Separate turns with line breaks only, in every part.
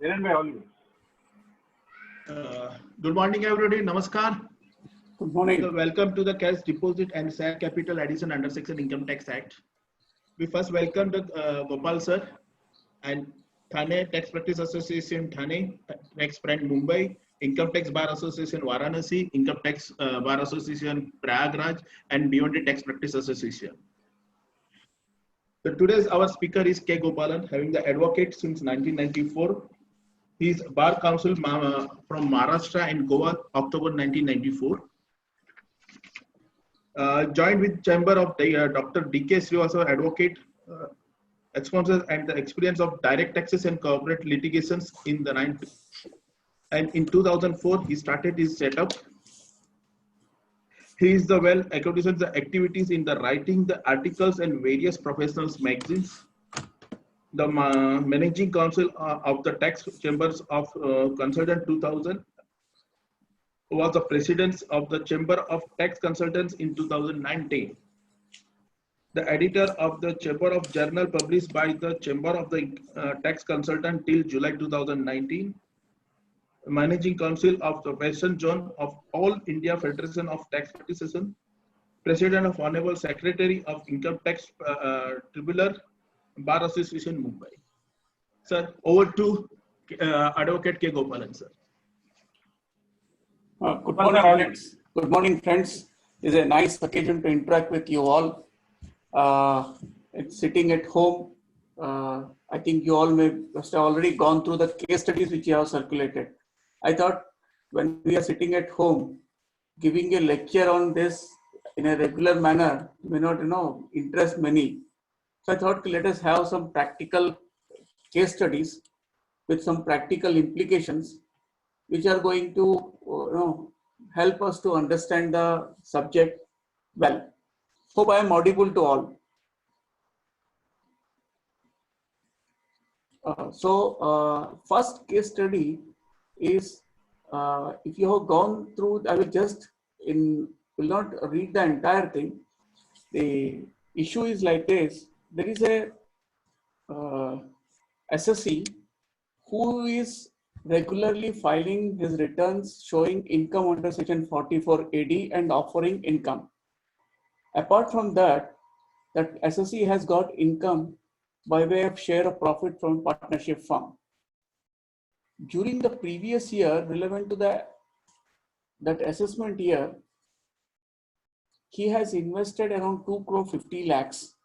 Good morning, everybody. Namaskar.
Good morning.
So welcome to the Cash Deposit and Share Capital Addition Under Section Income Tax Act. We first welcome the Gopal sir and Thane Tax Practice Association Thane, Tax Friend Mumbai, Income Tax Bar Association Varanasi, Income Tax Bar Association Prayagraj, and Beyond the Tax Practice Association. So today's our speaker is K. Gopalan, having the advocate since 1994. He is Bar Council from Maharashtra and Goa, October 1994. Joined with Chamber of Dr. D.K. Srivastava, advocate, expenses and the experience of direct taxes and corporate litigations in the 90s. And in 2004, he started his setup. He is the well accomplished the activities in the writing the articles and various professional magazines. The managing council of the tax chambers of consultant 2000 was the president of the Chamber of Tax Consultants in 2019. The editor of the Chamber of Journal published by the Chamber of the Tax Consultant till July 2019. Managing Council of the Western Zone of All India Federation of Tax Practitioners. President of Honorable Secretary of Income Tax Tribunal, Bar Association, Mumbai. Sir, over to Advocate K. Gopalan, sir.
Good morning, friends. Good morning, friends. It's a nice occasion to interact with you all. It's sitting at home. I think you all must have already gone through the case studies which you have circulated. I thought when we are sitting at home, giving a lecture on this in a regular manner may not, interest many. So I thought let us have some practical case studies with some practical implications, which are going to help us to understand the subject well. Hope I am audible to all. First case study is if you have gone through, I will just will not read the entire thing. The issue is like this. There is a assessee who is regularly filing his returns showing income under section 44 AD and offering income. Apart from that, that assessee has got income by way of share of profit from partnership firm. During the previous year, relevant to that assessment year, he has invested around 2 crore 50 lakhs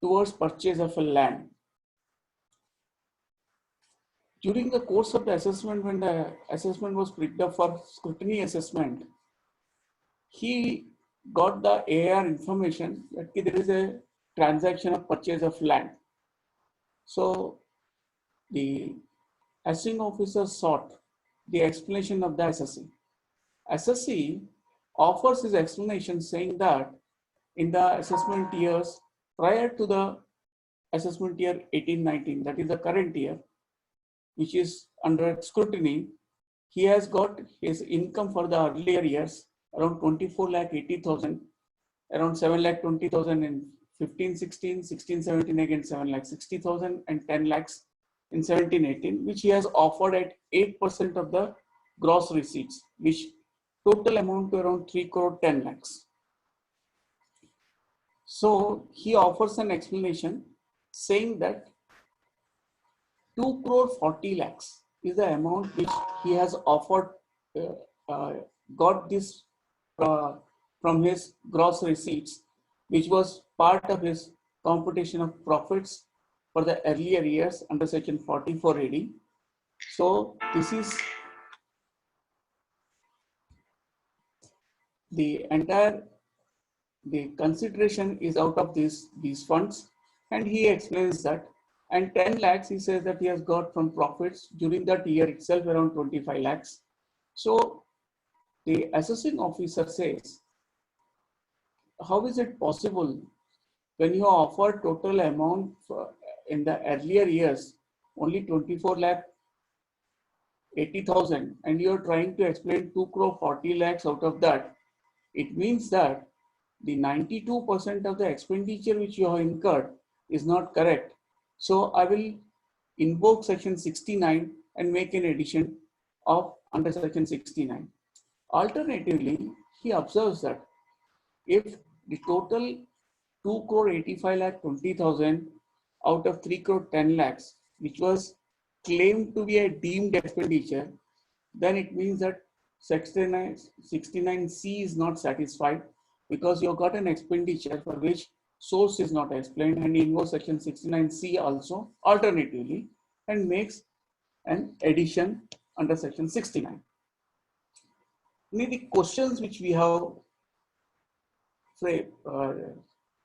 towards purchase of a land. During the course of the assessment, when the assessment was picked up for scrutiny assessment, he got the AR information that there is a transaction of purchase of land. So the assessing officer sought the explanation of the assessee. Assessee offers his explanation saying that in the assessment years prior to the assessment year 18-19, that is the current year, which is under scrutiny, he has got his income for the earlier years around 24,80,000, around 7,20,000 in 15-16, 16-17 again 7,60,000 and 10 lakhs in 17-18, which he has offered at 8% of the gross receipts, which total amount to around 3 crore 10 lakhs. So he offers an explanation saying that 2 crore 40 lakhs is the amount which he has offered, got this from his gross receipts, which was part of his computation of profits for the earlier years under section 44 AD. So this is the entire, the consideration is out of these funds, and he explains that. And 10 lakhs, he says that he has got from profits during that year itself around 25 lakhs. So the assessing officer says, how is it possible when you offer total amount in the earlier years only 24 lakh 80,000 and you are trying to explain 2 crore 40 lakhs out of that? It means that the 92% of the expenditure which you have incurred is not correct. So I will invoke section 69 and make an addition of under section 69. Alternatively, he observes that if the total 2 crore 85 lakh 20,000 out of 3 crore 10 lakhs, which was claimed to be a deemed expenditure, then it means that 69C is not satisfied because you got an expenditure for which source is not explained, and invokes section 69C also alternatively and makes an addition under section 69. Now, the questions which we have say,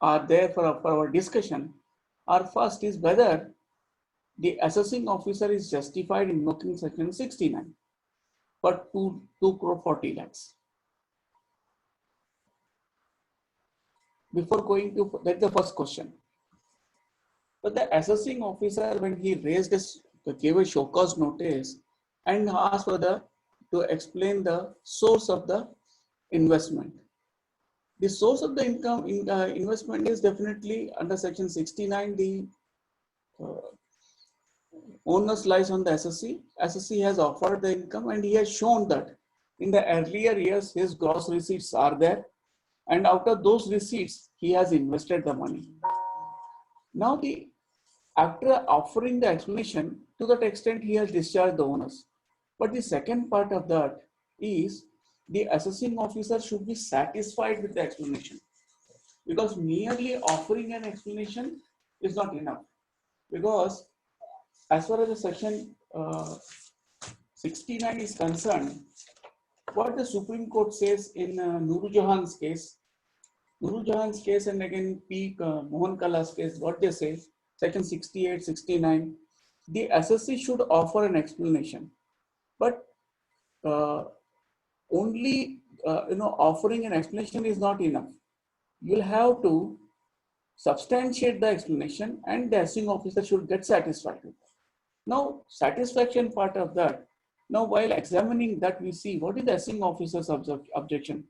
are there for our discussion are: first is whether the assessing officer is justified in invoking section 69 for 2 crore 40 lakhs. Before going to, that's the first question. But the assessing officer, when he raised this, gave a show cause notice and asked for to explain the source of the investment. The source of the income investment is definitely under section 69. The onus lies on the SSC. SSC has offered the income, and he has shown that in the earlier years his gross receipts are there, and out of those receipts he has invested the money. Now, after offering the explanation, to that extent he has discharged the onus. But the second part of that is the assessing officer should be satisfied with the explanation, because merely offering an explanation is not enough. Because as far as the section 69 is concerned, what the Supreme Court says in Nuru Jahan's case, and again Mohan Kala's case, what they say, section 68, 69, the assessee should offer an explanation, but only offering an explanation is not enough. You'll have to substantiate the explanation, and the assessing officer should get satisfied with that. Now, satisfaction part of that. Now, while examining that, we see what is the assessing officer's objection.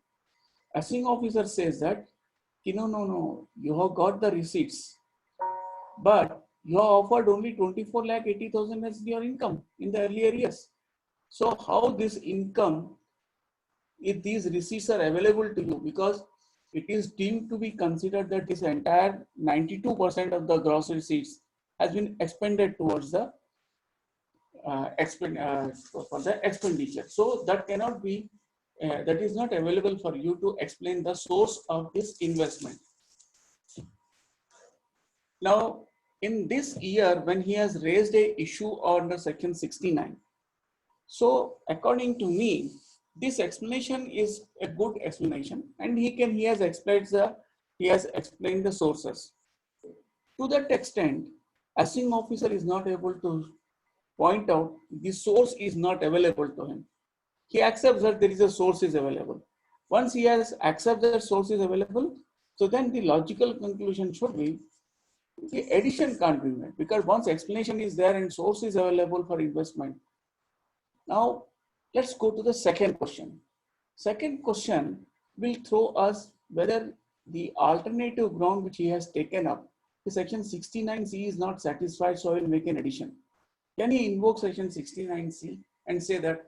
Assessing officer says that, no, you have got the receipts, but you have offered only 24 lakh 80,000 as your income in the earlier years. So how this income, if these receipts are available to you, because it is deemed to be considered that this entire 92% of the gross receipts has been expended towards the for the expenditure. So that cannot be, that is not available for you to explain the source of this investment. Now, in this year, when he has raised a issue under section 69, so according to me, this explanation is a good explanation, and he has explained the sources. To that extent, assessing officer is not able to point out the source is not available to him. He accepts that there is a source is available. Once he has accepted that source is available, so then the logical conclusion should be the addition can't be made, because once explanation is there and source is available for investment. Now, let's go to the second question. Second question will throw us whether the alternative ground which he has taken up, the section 69C is not satisfied, so I will make an addition. Can he invoke section 69C and say that,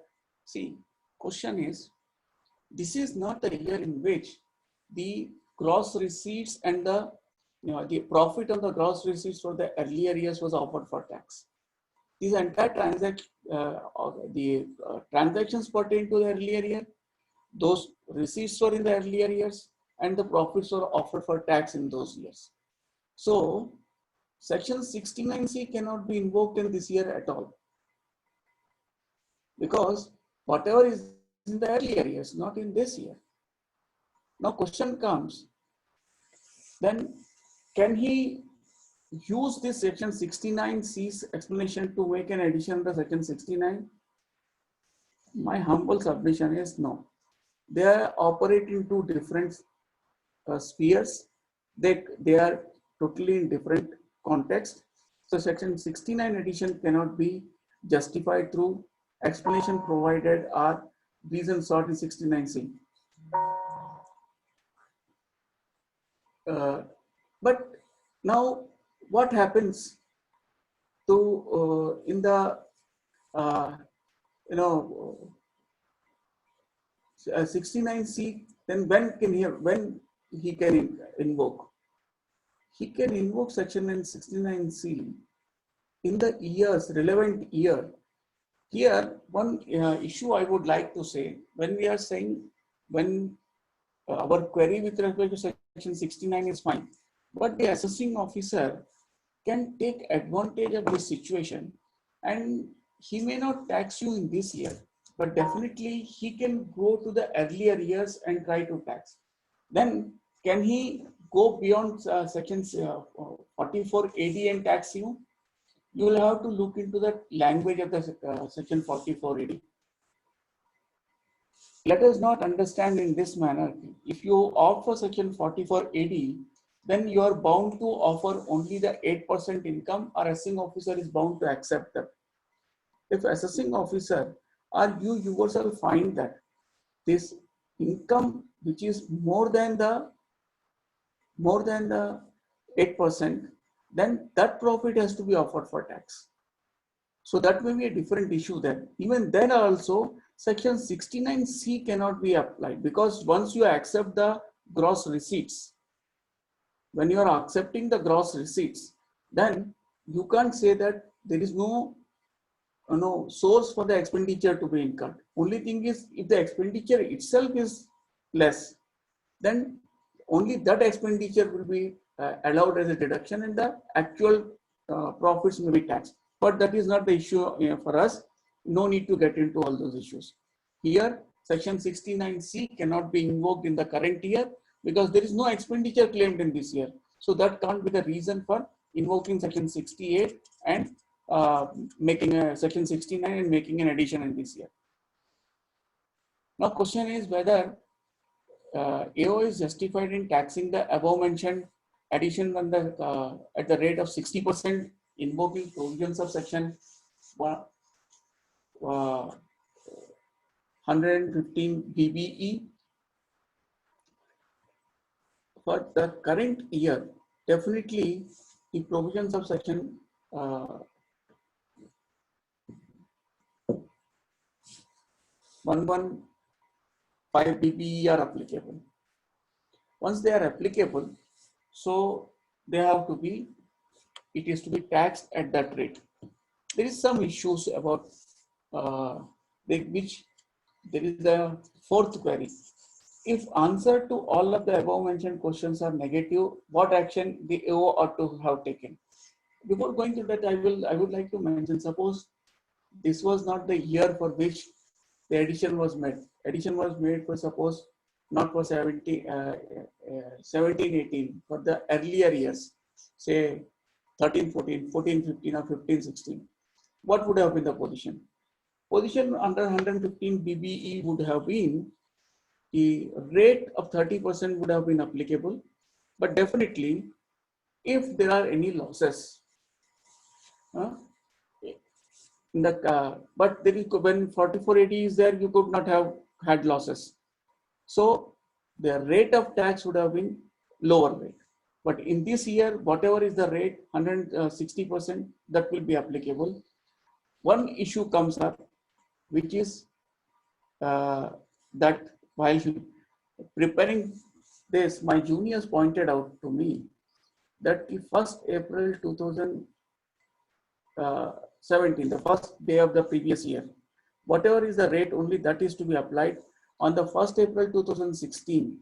see, question is, this is not the year in which the gross receipts and the profit on the gross receipts for the earlier years was offered for tax. These entire transactions pertain to the earlier year. Those receipts were in the earlier years, and the profits were offered for tax in those years. So, section 69C cannot be invoked in this year at all, because whatever is in the earlier years, not in this year. Now, question comes, then can he use this section 69C's explanation to make an addition under section 69? My humble submission is no. They are operating two different spheres. They are totally in different context. So section 69 addition cannot be justified through explanation provided or reason sought in 69C. But now what happens to in the you know, 69C, then when he can invoke? He can invoke section 69C in the years, relevant year. Here, one issue I would like to say, when we are saying, when our query with respect to section 69 is fine, but the assessing officer can take advantage of this situation, and he may not tax you in this year, but definitely he can go to the earlier years and try to tax. Then can he go beyond section 44 AD and tax you? You will have to look into the language of the section 44 AD. Let us not understand in this manner. If you opt for section 44 AD, then you are bound to offer only the 8% income, or assessing officer is bound to accept that. If assessing officer or you yourself find that this income which is more than the 8%, then that profit has to be offered for tax. So that may be a different issue then. Even then also, section 69C cannot be applied, because once you accept the gross receipts, when you are accepting the gross receipts, then you can't say that there is no source for the expenditure to be incurred. Only thing is, if the expenditure itself is less, then only that expenditure will be allowed as a deduction, and the actual profits may be taxed. But that is not the issue for us. No need to get into all those issues. Here, section 69C cannot be invoked in the current year because there is no expenditure claimed in this year. So that can't be the reason for invoking section 68 and making a section 69 and making an addition in this year. Now, question is whether AO is justified in taxing the above mentioned addition on the, at the rate of 60%, invoking provisions of section 115 BBE. For the current year, definitely the provisions of section 115 BBE are applicable. Once they are applicable, so they have to be, it is to be taxed at that rate. There is some issues about which there is a fourth query. If answer to all of the above mentioned questions are negative, what action the AO ought to have taken? Before going to that, I would like to mention, suppose this was not the year for which the addition was made. Addition was made for, suppose, not for 17, 18, for the earlier years, say 13, 14, 14, 15 or 15, 16. What would have been the position? Position under 115 BBE would have been the rate of 30% would have been applicable, but definitely if there are any losses, in the but there is, when 4480 is there, you could not have had losses. So the rate of tax would have been lower rate. But in this year, whatever is the rate, 160%, that will be applicable. One issue comes up, which is that while preparing this, my juniors pointed out to me that the 1st April 2017, the first day of the previous year, whatever is the rate, only that is to be applied. On the 1st April 2016,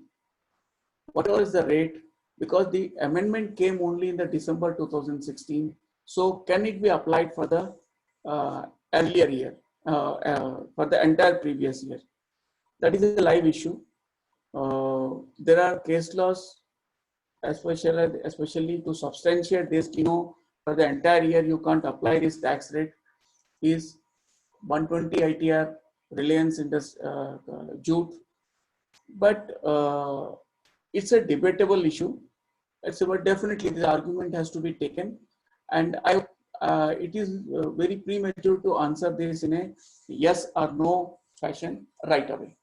whatever is the rate, because the amendment came only in the December 2016, so can it be applied for the earlier year, for the entire previous year? That is a live issue. There are case laws, especially to substantiate this, for the entire year you can't apply this tax rate. Is 120 ITR, Reliance Indus, Jute, but it's a debatable issue. But definitely the argument has to be taken, and it is very premature to answer this in a yes or no fashion right away.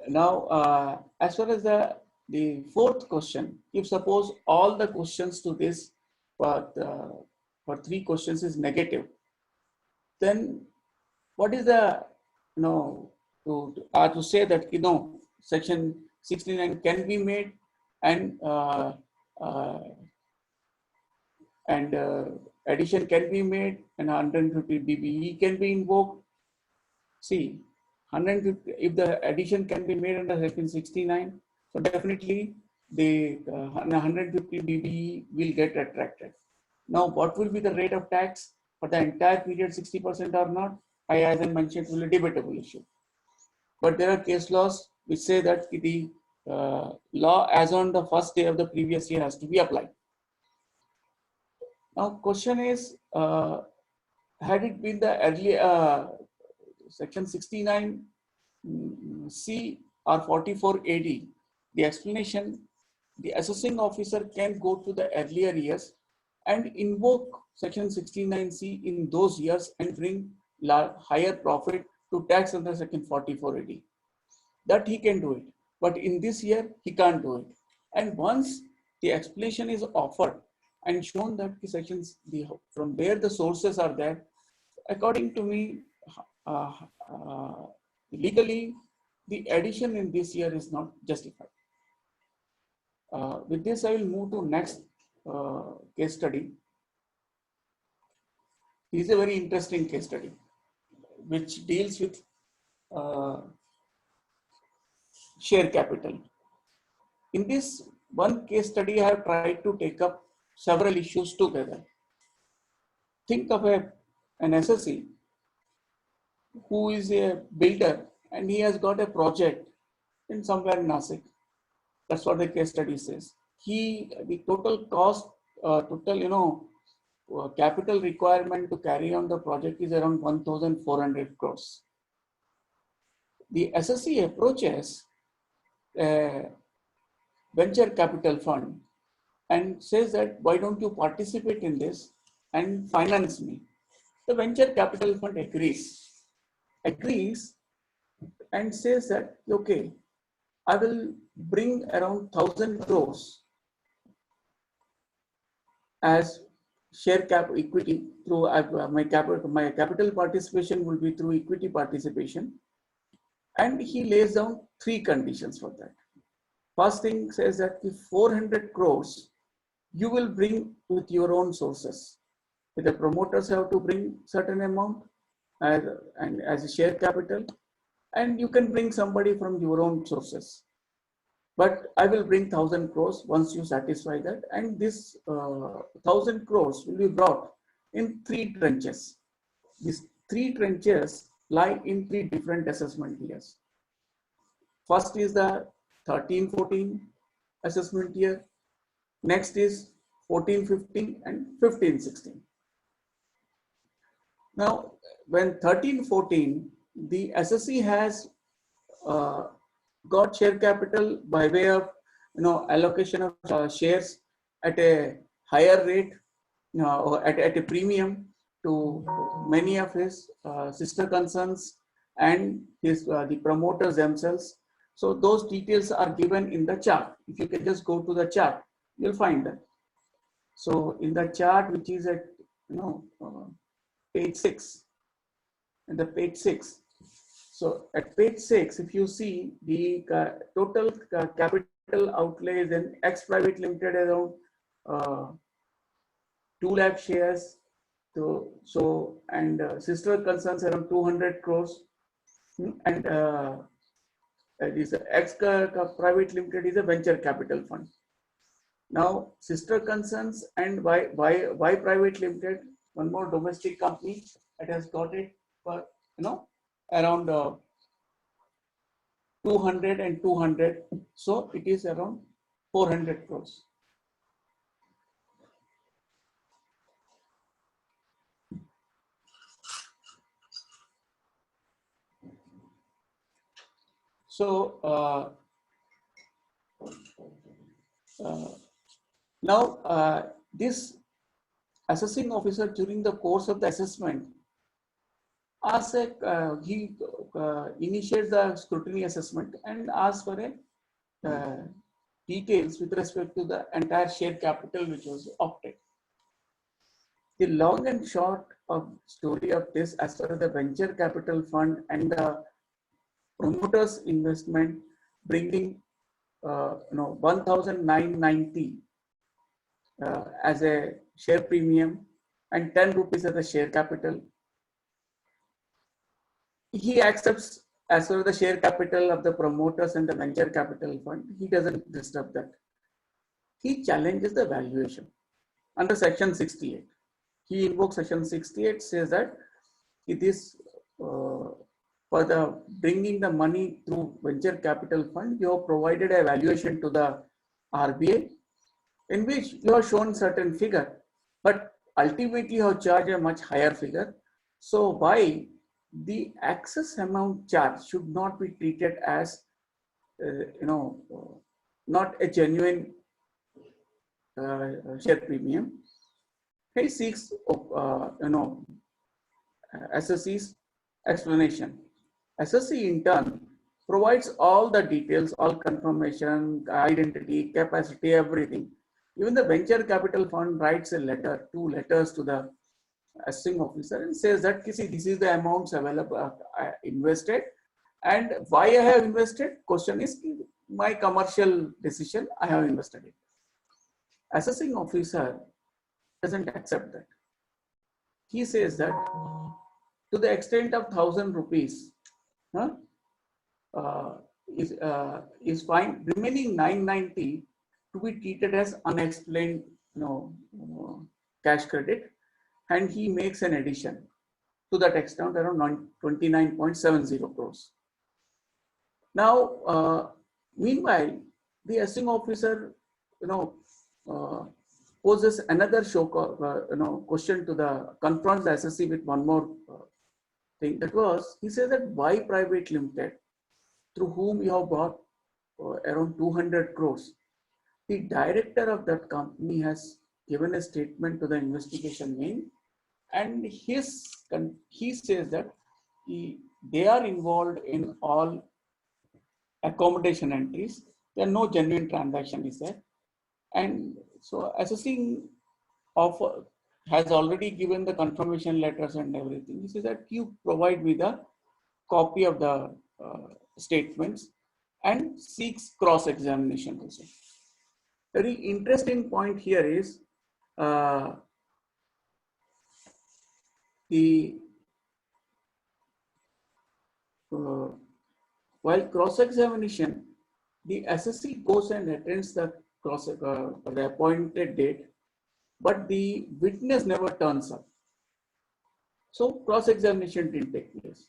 Now, as far as the fourth question, if suppose all the questions to this, for 3 questions is negative, then what is the, to say that, section 69 can be made and uh, addition can be made and 150 dBE can be invoked. See, 150, if the addition can be made under section 69, so definitely the 150 dBE will get attracted. Now, what will be the rate of tax for the entire period, 60% or not? As I mentioned, it will be a debatable issue. But there are case laws which say that the law as on the first day of the previous year has to be applied. Now, question is, had it been the earlier section 69 C or 44 AD, the explanation, the assessing officer can go to the earlier years and invoke section 69C in those years and bring higher profit to tax under section 44 AD. That he can do it. But in this year, he can't do it. And once the explanation is offered and shown that the sections, from where the sources are there, according to me, legally, the addition in this year is not justified. With this, I will move to next case study. This is a very interesting case study, which deals with share capital. In this one case study, I have tried to take up several issues together. Think of an SSE who is a builder and he has got a project in somewhere in Nasik. That's what the case study says. The total cost, capital requirement to carry on the project is around 1,400 crores. The SSE approaches a venture capital fund and says that, why don't you participate in this and finance me? The venture capital fund agrees and says that, okay, I will bring around 1,000 crores as share cap equity through my capital participation will be through equity participation. And he lays down 3 conditions for that. First thing says that the 400 crores you will bring with your own sources. The promoters have to bring certain amount and as a share capital, and you can bring somebody from your own sources. But I will bring 1,000 crores once you satisfy that, and this 1,000 crores will be brought in 3 tranches. These 3 tranches lie in 3 different assessment years. First is the 13-14 assessment year. Next is 14-15 and 15-16. Now, when 13-14, the SSE has got share capital by way of allocation of shares at a higher rate or at a premium to many of his sister concerns and the promoters themselves. So those details are given in the chart. If you can just go to the chart, you'll find that. So in the chart, which is at page 6, and the page 6. So at page 6, if you see the total capital outlays in X Private Limited around 2 lakh shares. And sister concerns around 200 crores. And this X Private Limited is a venture capital fund. Now, sister concerns and Y Private Limited, one more domestic company that has got it for around 200 and 200. So it is around 400 crores. So now this assessing officer during the course of the assessment he initiates the scrutiny assessment and asks for a details with respect to the entire share capital which was opted. The long and short of story of this, as far as the venture capital fund and the promoters investment bringing 1,990 as a share premium and 10 rupees as a share capital. He accepts as far as the share capital of the promoters and the venture capital fund. He doesn't disturb that. He challenges the valuation under section 68. He invokes section 68, says that it is for the bringing the money through venture capital fund, you have provided a valuation to the RBI in which you have shown certain figure, but ultimately you have charged a much higher figure. So why the access amount charge should not be treated as not a genuine share premium. He seeks SSC's explanation. SSC in turn provides all the details, all confirmation, identity, capacity, everything. Even the venture capital fund writes a letter, 2 letters to the assessing officer and says that this is the amounts available, invested, and why I have invested. Question is my commercial decision, I have invested it. Assessing officer doesn't accept that. He says that to the extent of 1,000 rupees is fine. Remaining 990 to be treated as unexplained cash credit, and he makes an addition to that extent around 29.70 crores. Now, meanwhile, the assessing officer poses another question to the confronts the SSC with one more thing. That was, he says that why private limited, through whom you have bought around 200 crores. The director of that company has given a statement to the investigation wing, and he says that they are involved in all accommodation entries. There are no genuine transaction is there, and so assessing of has already given the confirmation letters and everything. He says that you provide me the copy of the statements and seeks cross-examination also. Very interesting point here is while cross-examination, the SSC goes and attends the the appointed date, but the witness never turns up. So cross-examination didn't take place.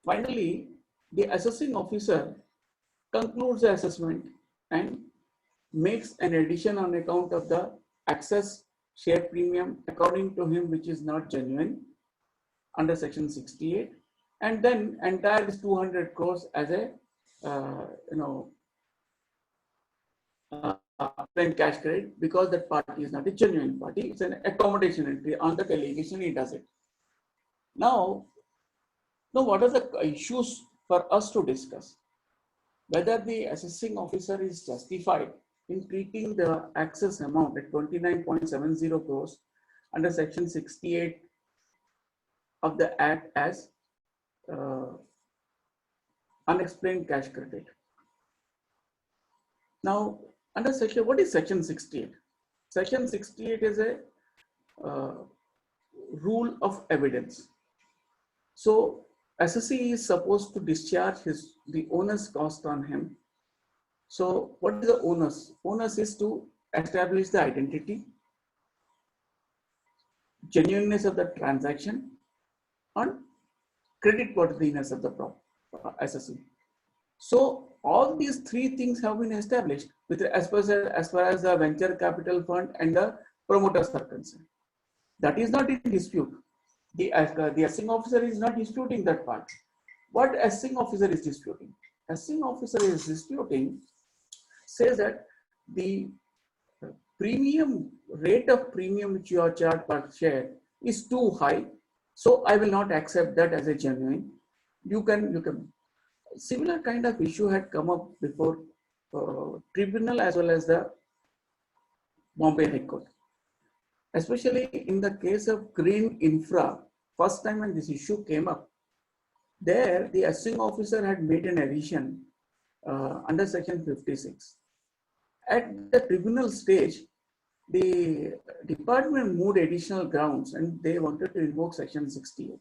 Finally, the assessing officer concludes the assessment and makes an addition on account of the access share premium according to him, which is not genuine under section 68, and then entire is 200 crores as a plain cash credit, because that party is not a genuine party. It's an accommodation entry. On the delegation, he does it. Now what are the issues for us to discuss? Whether the assessing officer is justified in treating the access amount at 29.70 crores under section 68 of the Act as unexplained cash credit. Now, under section, what is section 68? Section 68 is a rule of evidence. So, SSC is supposed to discharge the onus cost on him. So, what is the onus? Onus is to establish the identity, genuineness of the transaction, and creditworthiness of the SSC. So, all these 3 things have been established with as far as the venture capital fund and the promoters are concerned. That is not in dispute. The assessing officer is not disputing that part. What assessing officer is disputing? Assessing officer is disputing says that the rate of premium which you are charged per share is too high, so I will not accept that as a genuine. You can. Similar kind of issue had come up before tribunal as well as the Bombay High Court. especially in the case of green infra, first time when this issue came up, there the assessing officer had made an addition under section 56. At the tribunal stage, the department moved additional grounds and they wanted to invoke section 68.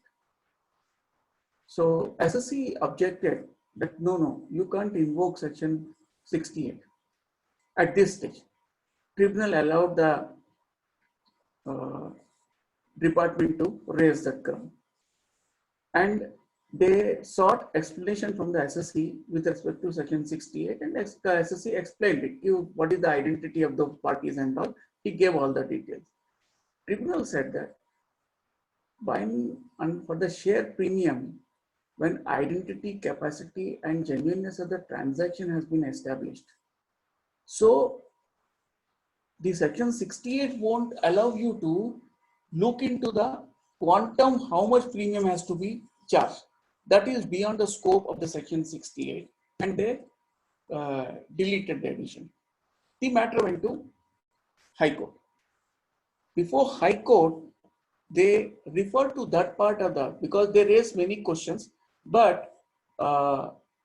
So SSC objected that no, you can't invoke section 68 at this stage. Tribunal allowed the department to raise that ground. And they sought explanation from the SSC with respect to section 68, and the SSC explained it. What is the identity of the parties and all. He gave all the details. Tribunal said that for the share premium, when identity, capacity, and genuineness of the transaction has been established. So the section 68 won't allow you to look into the quantum, how much premium has to be charged. That is beyond the scope of the section 68, and they deleted the addition. The matter went to High Court. Before High Court, they referred to that part of the, because they raised many questions, but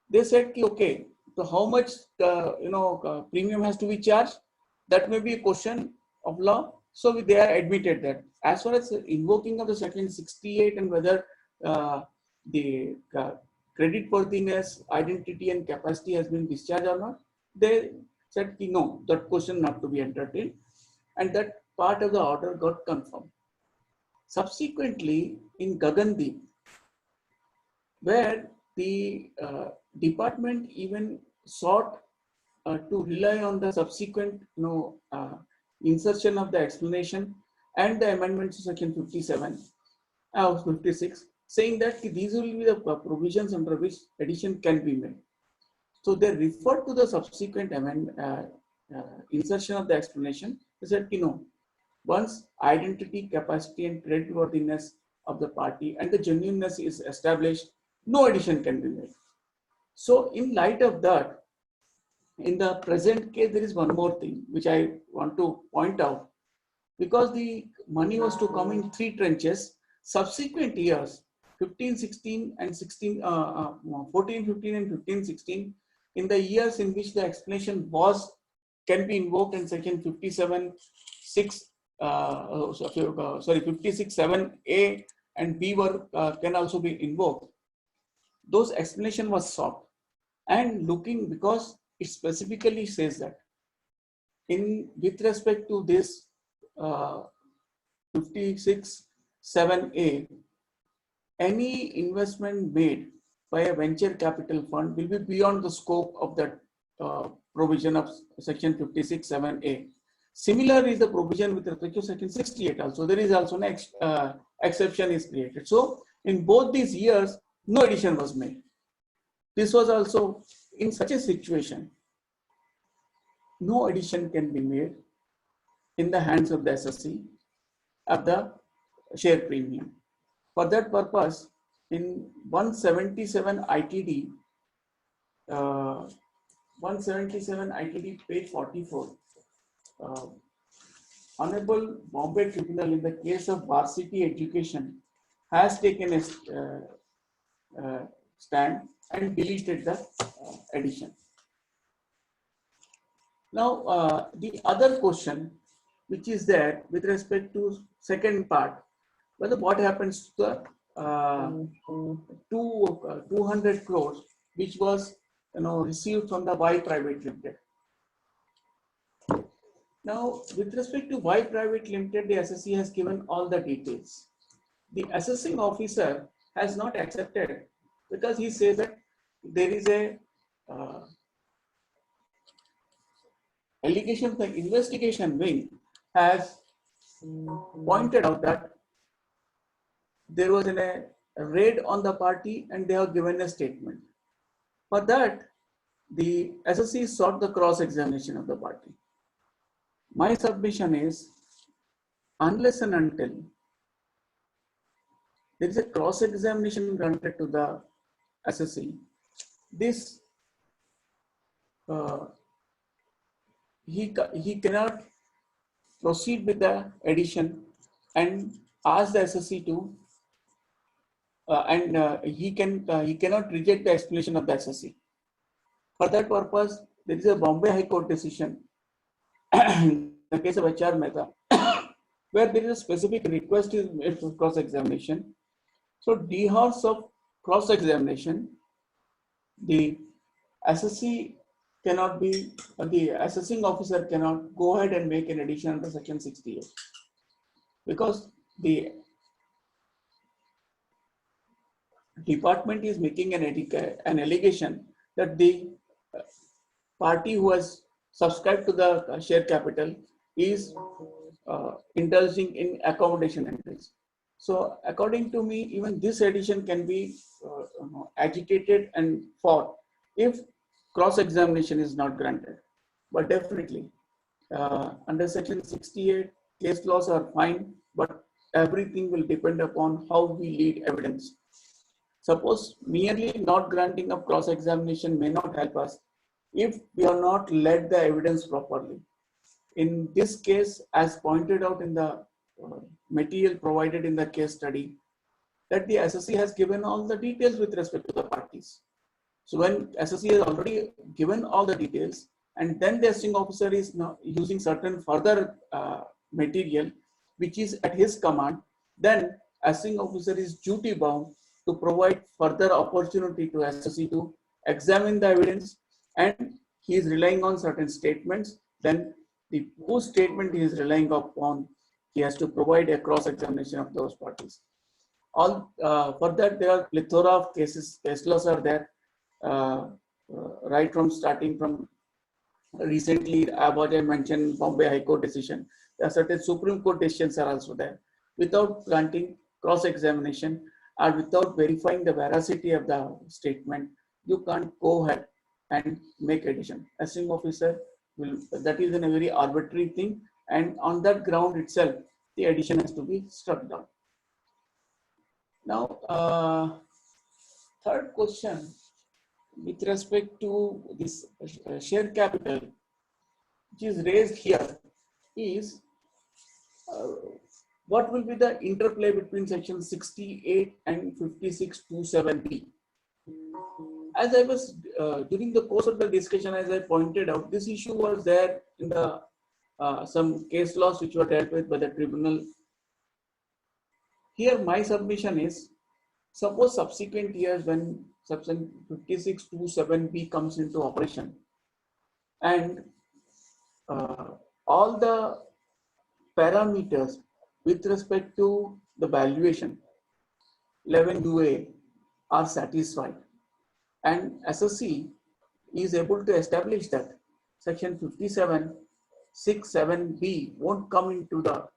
they said, okay, so how much premium has to be charged? That may be a question of law. So they are admitted that. As far as invoking of the section 68 and whether the credit worthiness, identity, and capacity has been discharged or not, they said no, that question not to be entertained, and that part of the order got confirmed. Subsequently, in Gagandeep, where the department even sought to rely on the subsequent insertion of the explanation and the amendments to section 56, saying that these will be the provisions under which addition can be made. So they referred to the subsequent insertion of the explanation. They said, once identity, capacity, and creditworthiness of the party and the genuineness is established, no addition can be made. So in light of that, in the present case, there is one more thing which I want to point out. Because the money was to come in 3 tranches, subsequent years, 15, 16, and 16, 14, 15, and 15, 16, in the years in which the explanation can be invoked in section 57, 6, 56, 7A and B can also be invoked. Those explanation was sought, and looking, because it specifically says that with respect to this 56, 7A, any investment made by a venture capital fund will be beyond the scope of that provision of section 56, 7A. Similar is the provision with respect to section 68 also. There is also an exception is created. So in both these years, no addition was made. This was also in such a situation, no addition can be made in the hands of the SSC of the share premium. For that purpose, in 177 ITD, 177 ITD page 44, Honorable Bombay Tribunal in the case of Varsity Education has taken a stand and deleted the addition. Now, the other question which is there with respect to second part, whether what happens to the 200 crores which was received from the Y Private Limited. Now, with respect to Y Private Limited, the SSC has given all the details. The assessing officer has not accepted because he says that there is a allegation. The investigation wing has pointed out that there was a raid on the party and they have given a statement. For that, the SSC sought the cross-examination of the party. My submission is, unless and until there is a cross-examination granted to the SSC, this he cannot proceed with the addition and ask the SSC to, he cannot reject the explanation of the SSC. For that purpose, there is a Bombay High Court decision in the case of HR Mehta, where there is a specific request is made for cross-examination. So, dehearse of cross-examination, the SSC cannot be, the assessing officer cannot go ahead and make an addition under section 68, because the department is making an allegation that the party who has subscribed to the share capital is indulging in accommodation entries. So according to me, even this addition can be agitated and fought if cross-examination is not granted. But definitely, under section 68, case laws are fine, but everything will depend upon how we lead evidence. Suppose merely not granting of cross-examination may not help us if we are not led the evidence properly. In this case, as pointed out in the material provided in the case study, that the SSC has given all the details with respect to the parties. So when SSC has already given all the details, and then the assessing officer is now using certain further material which is at his command, then assessing officer is duty bound to provide further opportunity to SSC to examine the evidence, and he is relying on certain statements. Then the whose statement he is relying upon, he has to provide a cross-examination of those parties. All for that, there are plethora of cases, case laws are there, right from starting from recently, what I mentioned, Bombay High Court decision. There are certain Supreme Court decisions are also there. Without granting cross-examination or without verifying the veracity of the statement, you can't go ahead and make addition. Assessing officer will, that is a very arbitrary thing, and on that ground itself, the addition has to be struck down. Now, third question with respect to this share capital, which is raised here, is what will be the interplay between section 68 and 5627B? As I was during the course of the discussion, as I pointed out, this issue was there in the some case laws which were dealt with by the tribunal. Here, my submission is, suppose subsequent years when section 5627B comes into operation, and all the parameters with respect to the valuation 11UA are satisfied, and SSC is able to establish that section 5767B won't come into the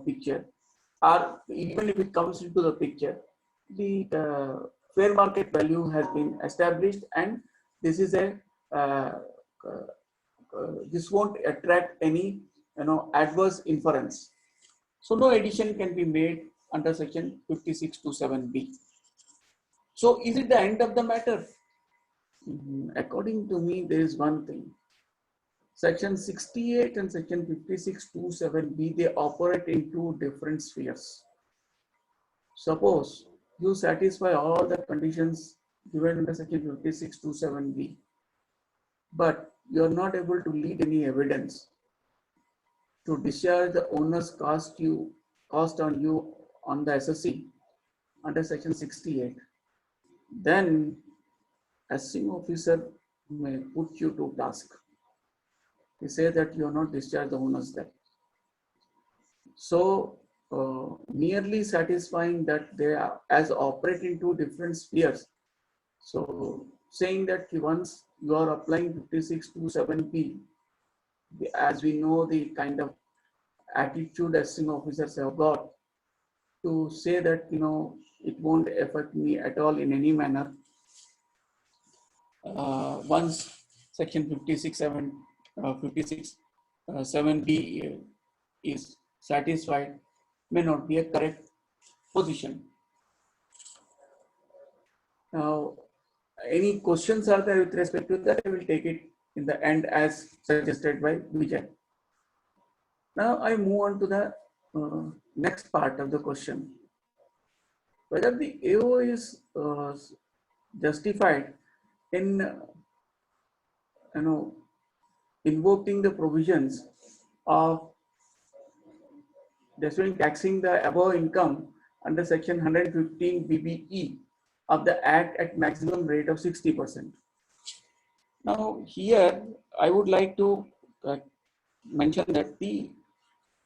picture, or even if it comes into the picture, the fair market value has been established, and this is a this won't attract any adverse inference. So no addition can be made under section 5627B. So is it the end of the matter? According to me, there is one thing. Section 68 and section 5627B, they operate in two different spheres. Suppose you satisfy all the conditions given under section 5627B, but you are not able to lead any evidence to discharge the owner's cost on you on the SSC under section 68, then assessing officer may put you to task. He say that you are not discharged the owner's debt. So merely satisfying that they are as operate in two different spheres. So saying that once you are applying 5627B, as we know the kind of attitude assessing officers have got to say that it won't affect me at all in any manner. Once section 56.7B is satisfied, may not be a correct position. Now, any questions are there with respect to that? I will take it in the end as suggested by Vijay. Now I move on to the next part of the question. Whether the AO is justified in you know invoking the provisions of taxing the above income under section 115 BBE of the Act at maximum rate of 60%. Now here I would like to mention that the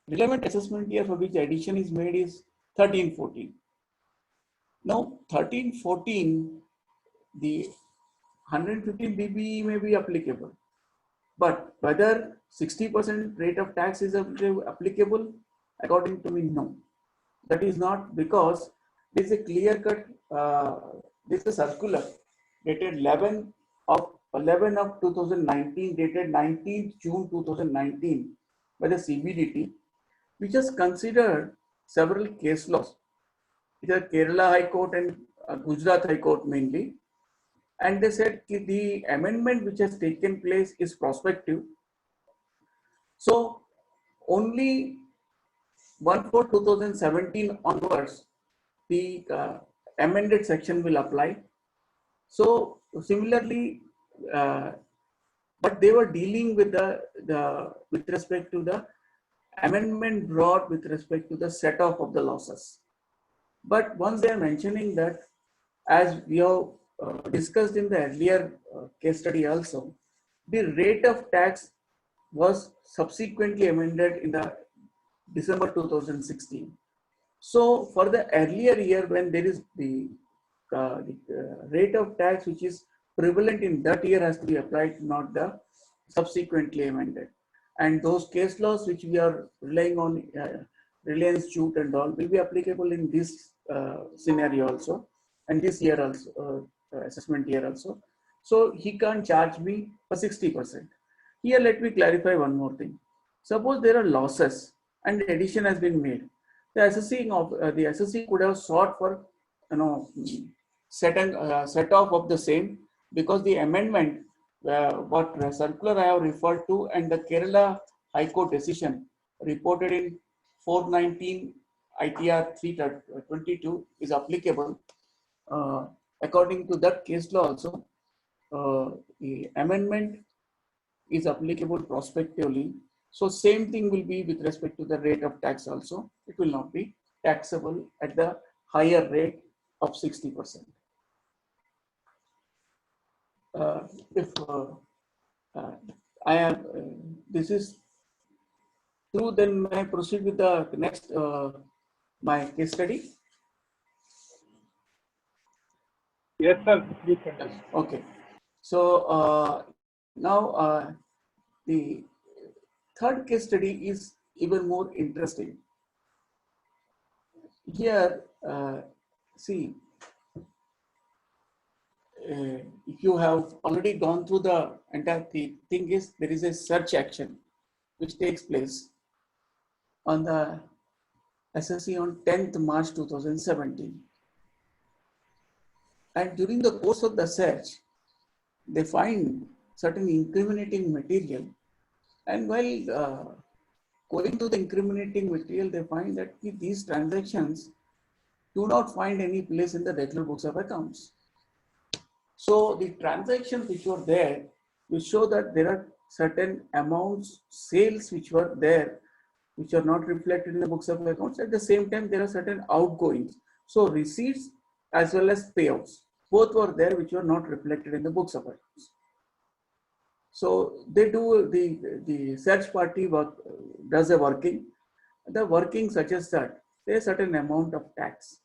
relevant assessment year for which addition is made is 13-14. Now 13-14, the 115 BBE may be applicable, but whether 60% rate of tax is applicable, according to me, no. That is not, because there is a clear cut, this is a circular dated 11 of 2019, dated 19th June 2019 by the CBDT, which has considered several case laws, either Kerala High Court and Gujarat High Court mainly. And they said the amendment which has taken place is prospective. So only 1/4/2017 onwards, the amended section will apply. So similarly, but they were dealing with with respect to the amendment brought with respect to the set off of the losses. But once they are mentioning that, as we have discussed in the earlier case study also, the rate of tax was subsequently amended in the December 2016. So for the earlier year, when there is the rate of tax which is prevalent in that year has to be applied, not the subsequently amended. And those case laws which we are relying on, Reliance Jute and all, will be applicable in this scenario also, and this year also, assessment year also. So he can't charge me for 60%. Here, let me clarify one more thing. Suppose there are losses and addition has been made. The assessee could have sought for set off of the same, because the amendment what circular I have referred to and the Kerala High Court decision reported in 419 ITR 322 is applicable. According to that case law also, the amendment is applicable prospectively. So same thing will be with respect to the rate of tax also. It will not be taxable at the higher rate of 60%. If I have, this is true, then may I proceed with the next, my case study?
Yes, sir. You can.
Okay. So now the third case study is even more interesting. Here, see, if you have already gone through the entire thing, is there is a search action which takes place on the assessee on 10th March 2017. And during the course of the search, they find certain incriminating material. And while going to the incriminating material, they find that these transactions do not find any place in the regular books of accounts. So the transactions which were there will show that there are certain amounts, sales which were there, which are not reflected in the books of accounts. At the same time, there are certain outgoings. So receipts as well as payouts, both were there which were not reflected in the books of accounts. So they do, the search party does a working. The working suggests that there is a certain amount of tax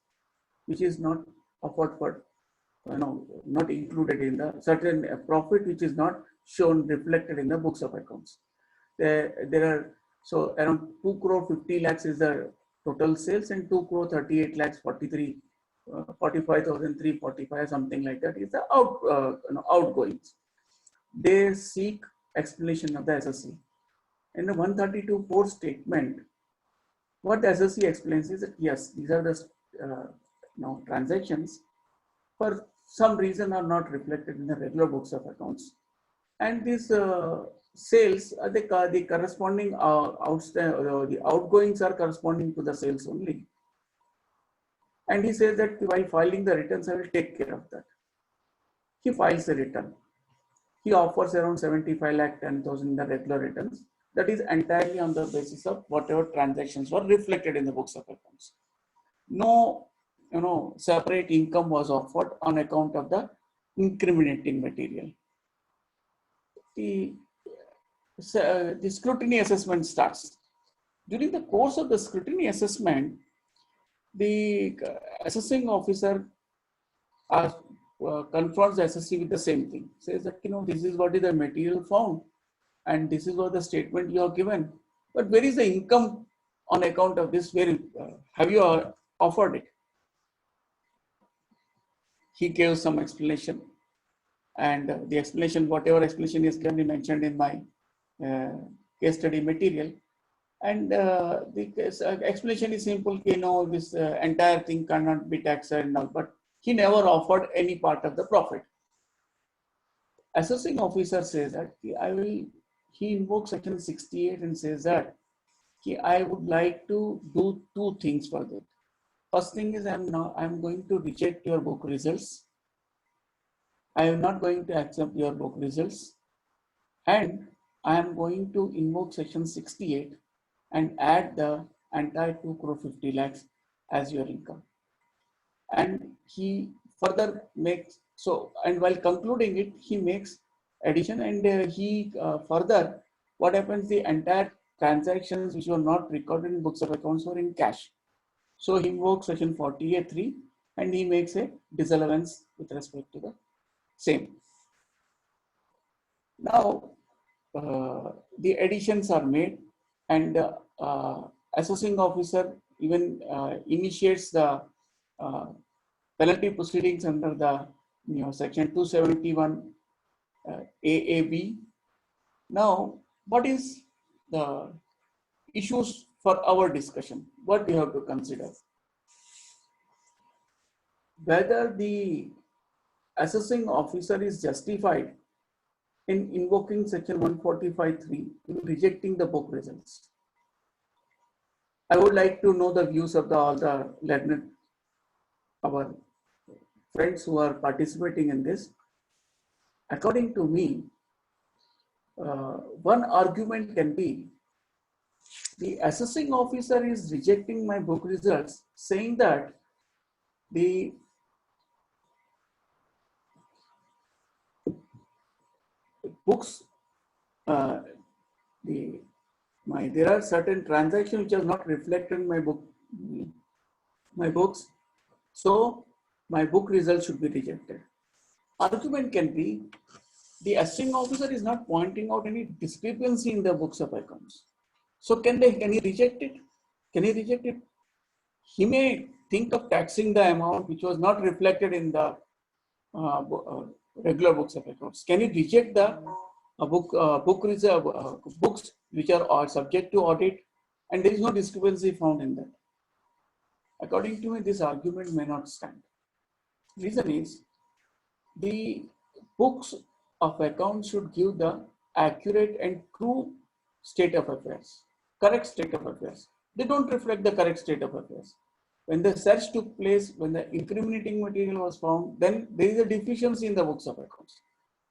which is not offered for, not included in the certain profit which is not shown reflected in the books of accounts. There are, so around 2 crore 50 lakhs is the total sales, and 2 crore 38 lakhs 45,345, something like that is the outgoings. They seek explanation of the SSC. In the 132.4 statement, what the SSC explains is that yes, these are the transactions for some reason are not reflected in the regular books of accounts, and this sales, the corresponding the outgoings are corresponding to the sales only. And he says that while filing the returns, I will take care of that. He files a return. He offers around 75 lakh 10,000 in the regular returns. That is entirely on the basis of whatever transactions were reflected in the books of accounts. No, separate income was offered on account of the incriminating material. The scrutiny assessment starts. During the course of the scrutiny assessment, the assessing officer confronts the assessee with the same thing. Says that, this is what is the material found and this is what the statement you have given. But where is the income on account of this? Where have you offered it? He gave some explanation, and the explanation, whatever explanation is can be mentioned in my case study material. And the explanation is simple. This entire thing cannot be taxed and all, but he never offered any part of the profit. Assessing officer says that he invokes section 68 and says that I would like to do two things for that. First thing is I'm going to reject your book results. I am not going to accept your book results. And I am going to invoke section 68 and add the entire 2 crore 50 lakhs as your income. And he further makes, and while concluding it, he makes addition and he further, what happens, the entire transactions which were not recorded in books of accounts were in cash. So he invokes section 48(3) and he makes a disallowance with respect to the same. Now, the additions are made and assessing officer even initiates the penalty proceedings under the section 271 AAB. Now, what is the issues for our discussion? What we have to consider? Whether the assessing officer is justified in invoking section 145(3) in rejecting the book results. I would like to know the views of all the learned, our friends who are participating in this. According to me, one argument can be the assessing officer is rejecting my book results, saying that the books, there are certain transactions which are not reflected in my books, so my book results should be rejected. Argument can be the assessing officer is not pointing out any discrepancy in the books of accounts. So can he reject it? Can he reject it? He may think of taxing the amount which was not reflected in the regular books of accounts. Can he reject the books which are subject to audit and there is no discrepancy found in that? According to me, this argument may not stand. Reason is, the books of accounts should give the accurate and true state of affairs, correct state of affairs. They don't reflect the correct state of affairs. When the search took place, when the incriminating material was found, then there is a deficiency in the books of accounts.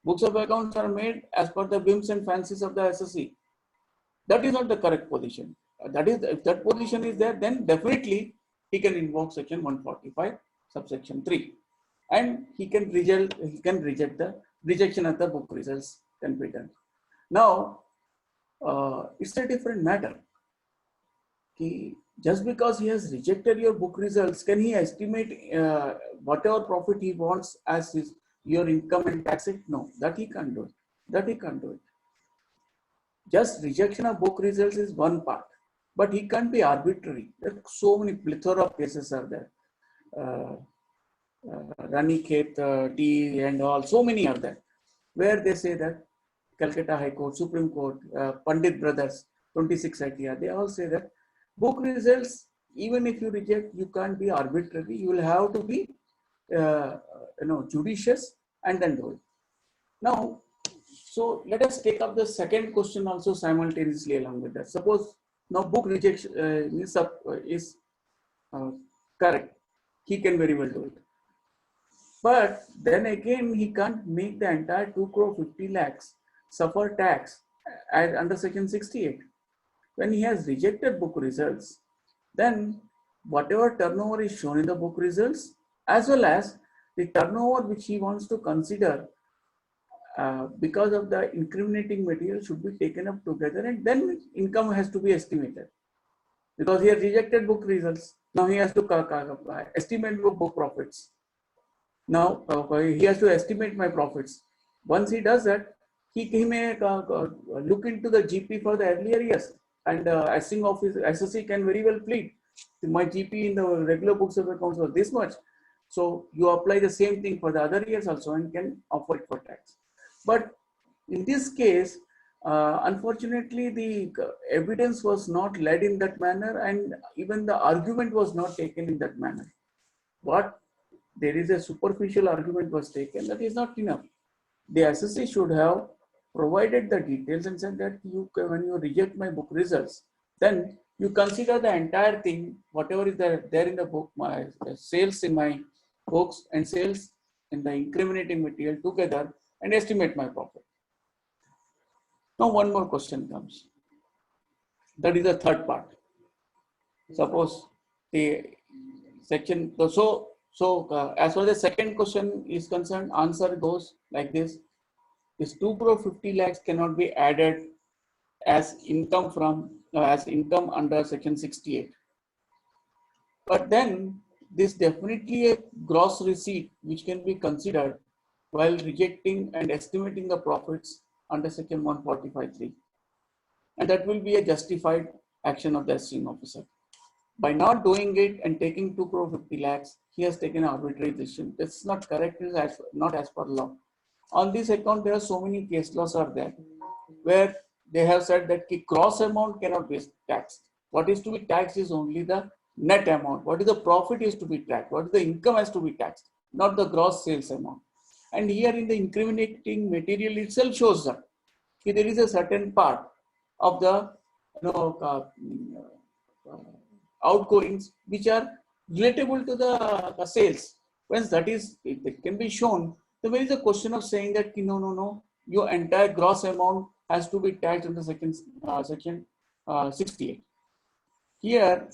Books of accounts are made as per the whims and fancies of the SSE. That is not the correct position. That is, if that position is there, then definitely he can invoke section 145, subsection 3. And he can reject the rejection of the book results can be done. Now, it's a different matter. Just because he has rejected your book results, can he estimate whatever profit he wants as your income and tax it? No, that he can't do it. Just rejection of book results is one part, but he can't be arbitrary. There are so many plethora of cases are there. Ranikhet, T and all, so many are there, where they say that Calcutta High Court, Supreme Court, Pandit Brothers, 26 ITR, they all say that book results, even if you reject, you can't be arbitrary. You will have to be, judicious and then do it. Now, So let us take up the second question also simultaneously along with that. Suppose now book rejection is correct. He can very well do it. But then again, he can't make the entire 2 crore 50 lakhs suffer tax under section 68. When he has rejected book results, then whatever turnover is shown in the book results, as well as the turnover which he wants to consider because of the incriminating material should be taken up together, and then income has to be estimated. Because he has rejected book results, now he has to estimate book profits. Now he has to estimate my profits. Once he does that, he may look into the GP for the earlier years, and assessing office SSC can very well plead. My GP in the regular books of accounts was this much, so you apply the same thing for the other years also and can offer it for tax. But in this case, unfortunately, the evidence was not led in that manner, and even the argument was not taken in that manner. What there is a superficial argument was taken, that is not enough. The SSC should have provided the details and said that when you reject my book results, then you consider the entire thing, whatever is there in the book, my sales in my books and sales in the incriminating material together, and estimate my profit. Now one more question comes. That is the third part. Suppose the section, as far as the second question is concerned, answer goes like this. This 2 crore 50 lakhs cannot be added as income under section 68. But then this definitely a gross receipt which can be considered while rejecting and estimating the profits under section 145(3). And that will be a justified action of the assessing officer. By not doing it and taking 2 crore 50 lakhs, he has taken an arbitrary decision. That's not correct, not as per law. On this account, there are so many case laws are there, where they have said that the gross amount cannot be taxed. What is to be taxed is only the net amount. What is the profit is to be taxed. What is the income has to be taxed, not the gross sales amount. And here in the incriminating material itself shows that there is a certain part of the outgoings which are relatable to the sales. Once that is, it can be shown, then there is a question of saying that no, your entire gross amount has to be taxed under section 68. Here,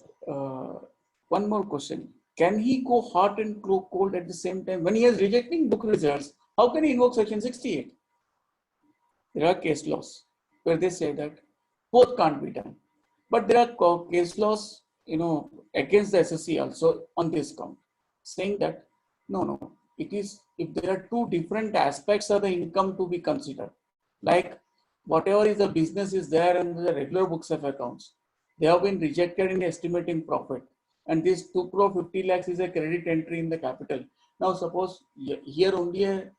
one more question. Can he go hot and cold at the same time? When he is rejecting book results, how can he invoke section 68? There are case laws where they say that both can't be done. But there are case laws, against the SSC also on this count, saying that no, it is if there are two different aspects of the income to be considered, like whatever is the business is there in the regular books of accounts, they have been rejected in estimating profit, and this 2 crore 50 lakhs is a credit entry in the capital. Now suppose here only there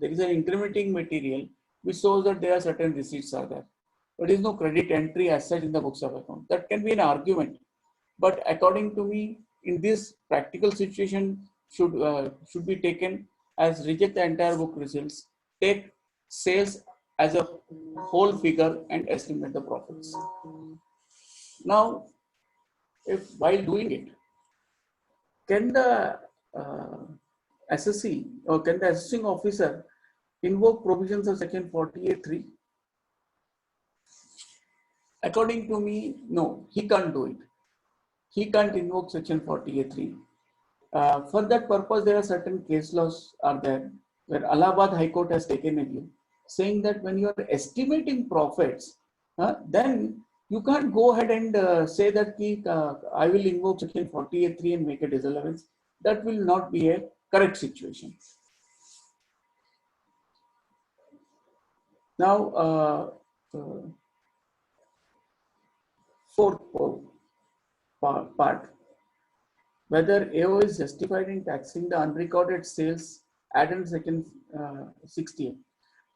is an incriminating material which shows that there are certain receipts are there. There is no credit entry as such in the books of account. That can be an argument, but according to me, in this practical situation, should be taken as reject the entire book results, take sales as a whole figure and estimate the profits. Now, if while doing it, can the SSC or can the assessing officer invoke provisions of section 48(3)? According to me, no, he can't do it. He can't invoke section 48(3). For that purpose, there are certain case laws are there where Allahabad High Court has taken a view, saying that when you are estimating profits, then you can't go ahead and say that I will invoke section 48(3) and make a disallowance. That will not be a correct situation. Now, fourth part, whether AO is justified in taxing the unrecorded sales added section 68.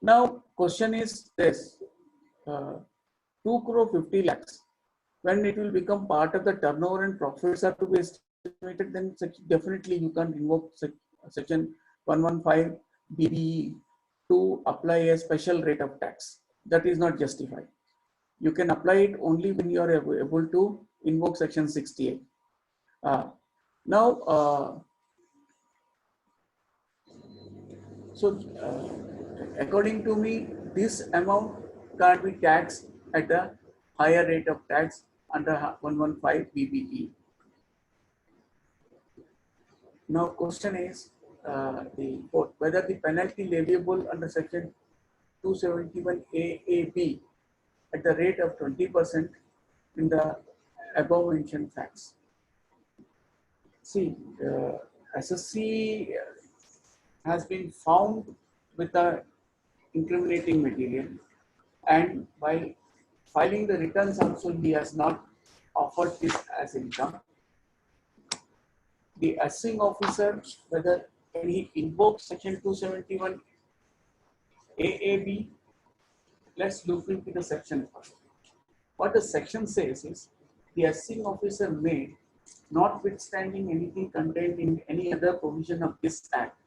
Now, question is this, 2 crore 50 lakhs, when it will become part of the turnover and profits are to be estimated, then definitely you can't invoke section 115 BBE to apply a special rate of tax. That is not justified. You can apply it only when you are able to invoke section 68. Now, according to me, this amount can't be taxed at a higher rate of tax under 115 BBE. Now, question is whether the penalty leviable under section 271 AAB at the rate of 20% in the above mentioned facts. See, SSC has been found with the incriminating material, and by filing the returns also he has not offered this as income. The assessing officer, whether can he invoke section 271 AAB? Let's look into the section first. What the section says is the assessing officer may, notwithstanding anything contained in any other provision of this act,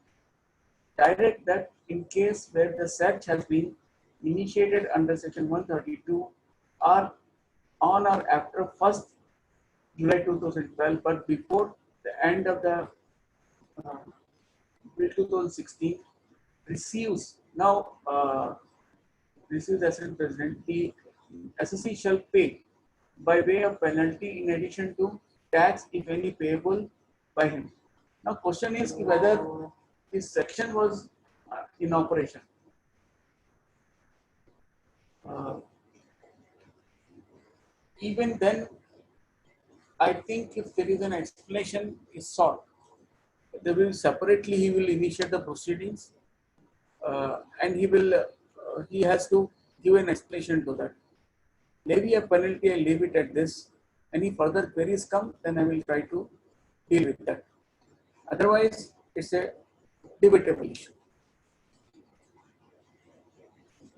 direct that in case where the search has been initiated under section 132 or on or after 1st July 2012, but before the end of the 2016, receives receives Assistant President, the SSC shall pay by way of penalty in addition to tax, if any, payable by him. Now, question is whether this section was in operation. Even then, I think if there is an explanation is sought, they will separately, he will initiate the proceedings, and he has to give an explanation to that. Levy a penalty, I leave it at this. Any further queries come, then I will try to deal with that. Otherwise, it's a debatable issue.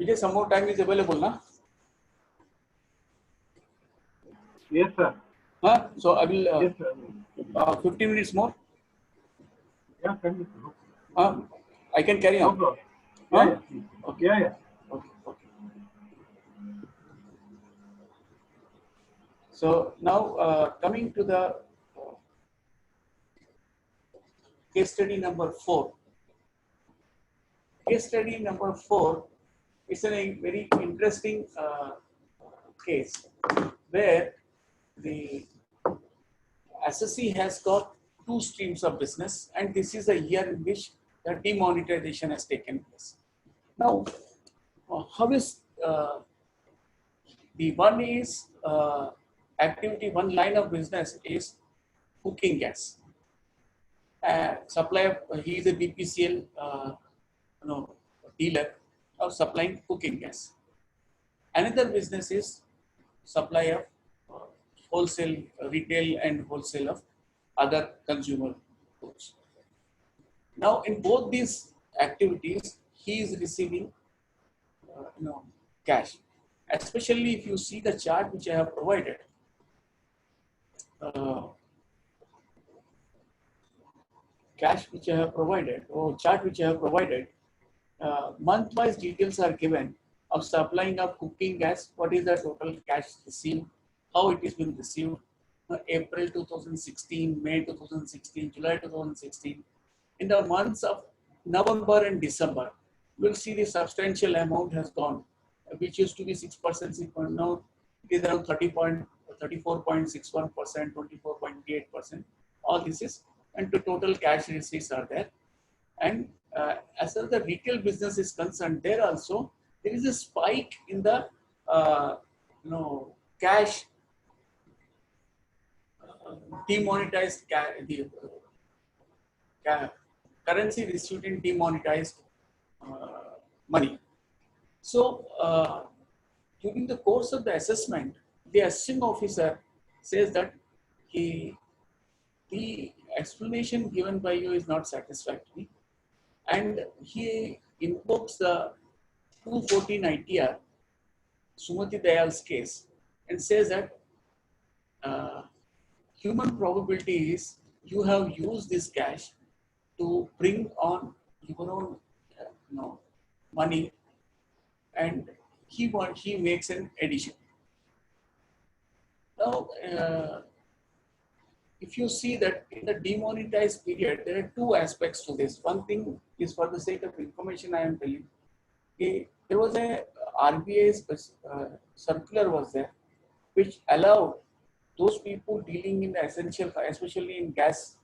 Vijay, some more time is available, na?
Yes, sir.
So I will,
Yes, sir.
15 minutes more.
Yeah, can you?
I can carry
No
on.
problem.
Huh?
Yeah, yeah.
Okay.
Yeah, yeah.
Okay. So now coming to the case study number 4. Case study number 4 is a very interesting case where the SSC has got 2 streams of business, and this is a year in which the demonetization has taken place. Now, how is the one is activity, one line of business is cooking gas. Supply of, he is a BPCL dealer of supplying cooking gas. Another business is supply of wholesale, retail and wholesale of other consumer goods. Now, in both these activities, he is receiving cash. Especially if you see the chart which I have provided. Cash which I have provided, or chart which I have provided, month-wise details are given of supplying of cooking gas, what is the total cash received, how it is being received, April 2016, May 2016, July 2016. In the months of November and December, you will see the substantial amount has gone, which used to be 6%, now it is around 34.61%, 24.8%. All this is, and the total cash receipts are there. And as far as the retail business is concerned, there also there is a spike in the cash demonetized currency received in demonetized money. So during the course of the assessment, the assessing officer says that the explanation given by you is not satisfactory, and he invokes the 214 ITR, Sumati Dayal's case, and says that human probability is you have used this cash to bring on your own money, and he makes an addition. Now, if you see that in the demonetized period, there are two aspects to this. One thing is, for the sake of information, I am telling. Okay, there was a RBI circular was there, which allowed those people dealing in the essential, especially in gas,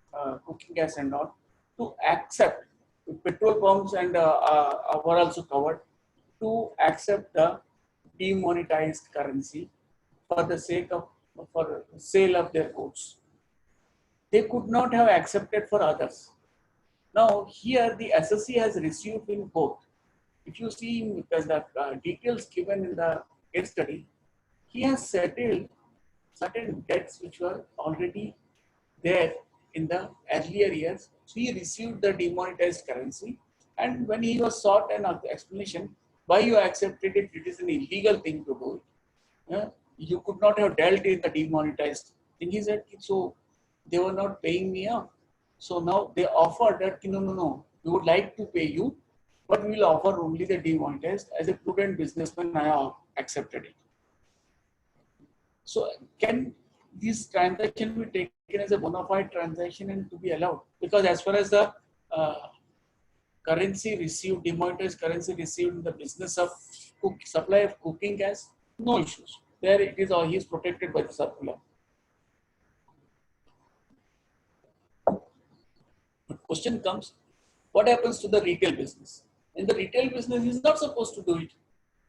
cooking gas and all, to accept petrol pumps and were also covered, to accept the demonetized currency for the sake of for sale of their goods. They could not have accepted for others. Now here the SSC has received in both. If you see the details given in the case study, he has settled certain debts which were already there in the earlier years. So he received the demonetized currency, and when he was sought an explanation why you accepted it, it is an illegal thing to do it. You could not have dealt in the demonetized thing. He said, so they were not paying me up. So now they offered that, no, we would like to pay you, but we will offer only the demonetized. As a prudent businessman, I have accepted it. So can this transaction be taken as a bona fide transaction and to be allowed? Because as far as the currency received, demonetized currency received in the business of supply of cooking gas, no issues. There it is, or he is protected by the circular. But question comes, what happens to the retail business? In the retail business, he is not supposed to do it.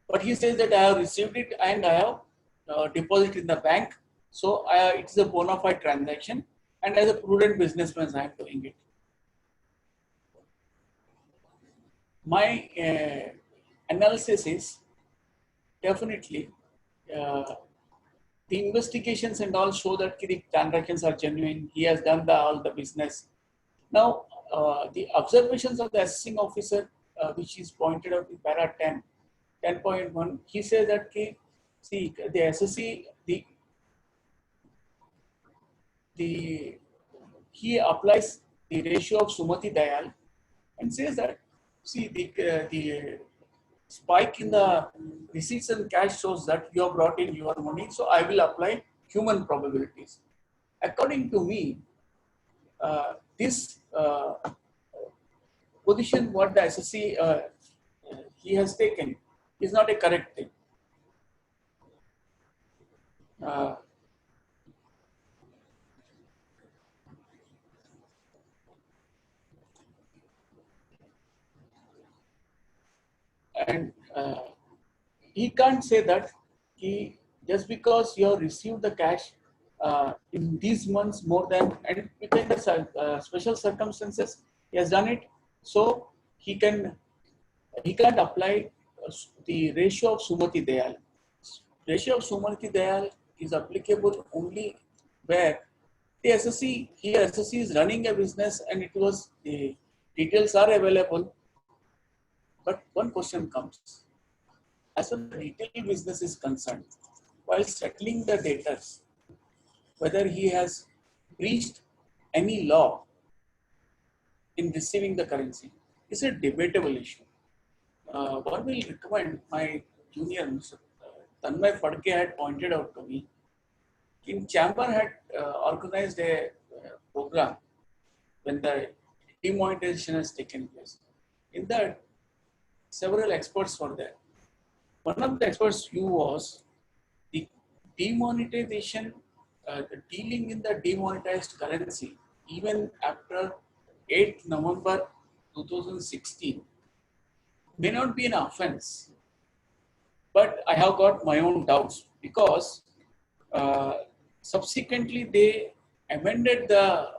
But he says that I have received it and I have deposited in the bank. So it is a bona fide transaction, and as a prudent businessman, I am doing it. My analysis is definitely the investigations and all show that the transactions are genuine. He has done all the business. Now, the observations of the assessing officer, which is pointed out in para 10.1, he says that see, the SSC, he applies the ratio of Sumati Dayal and says that, see, the spike in the receipts and cash shows that you have brought in your money, so I will apply human probabilities. According to me, this position what the SSC he has taken is not a correct thing. And he can't say that just because you have received the cash in these months more than, and within the special circumstances he has done it, so he can't apply the ratio of Sumati Dayal. Ratio of Sumati Dayal is applicable only where the SSC, here SSC is running a business and it was, the details are available. But one question comes, as far as the retail business is concerned, while settling the debtors, whether he has breached any law in receiving the currency is a debatable issue. One will recommend, my junior Mr. Tanmay Phadke had pointed out to me, in Chamber had organized a program when the demonetization has taken place. In that, several experts were there. One of the experts' view was the demonetization, dealing in the demonetized currency, even after 8th November 2016, may not be an offense. But I have got my own doubts because subsequently they amended the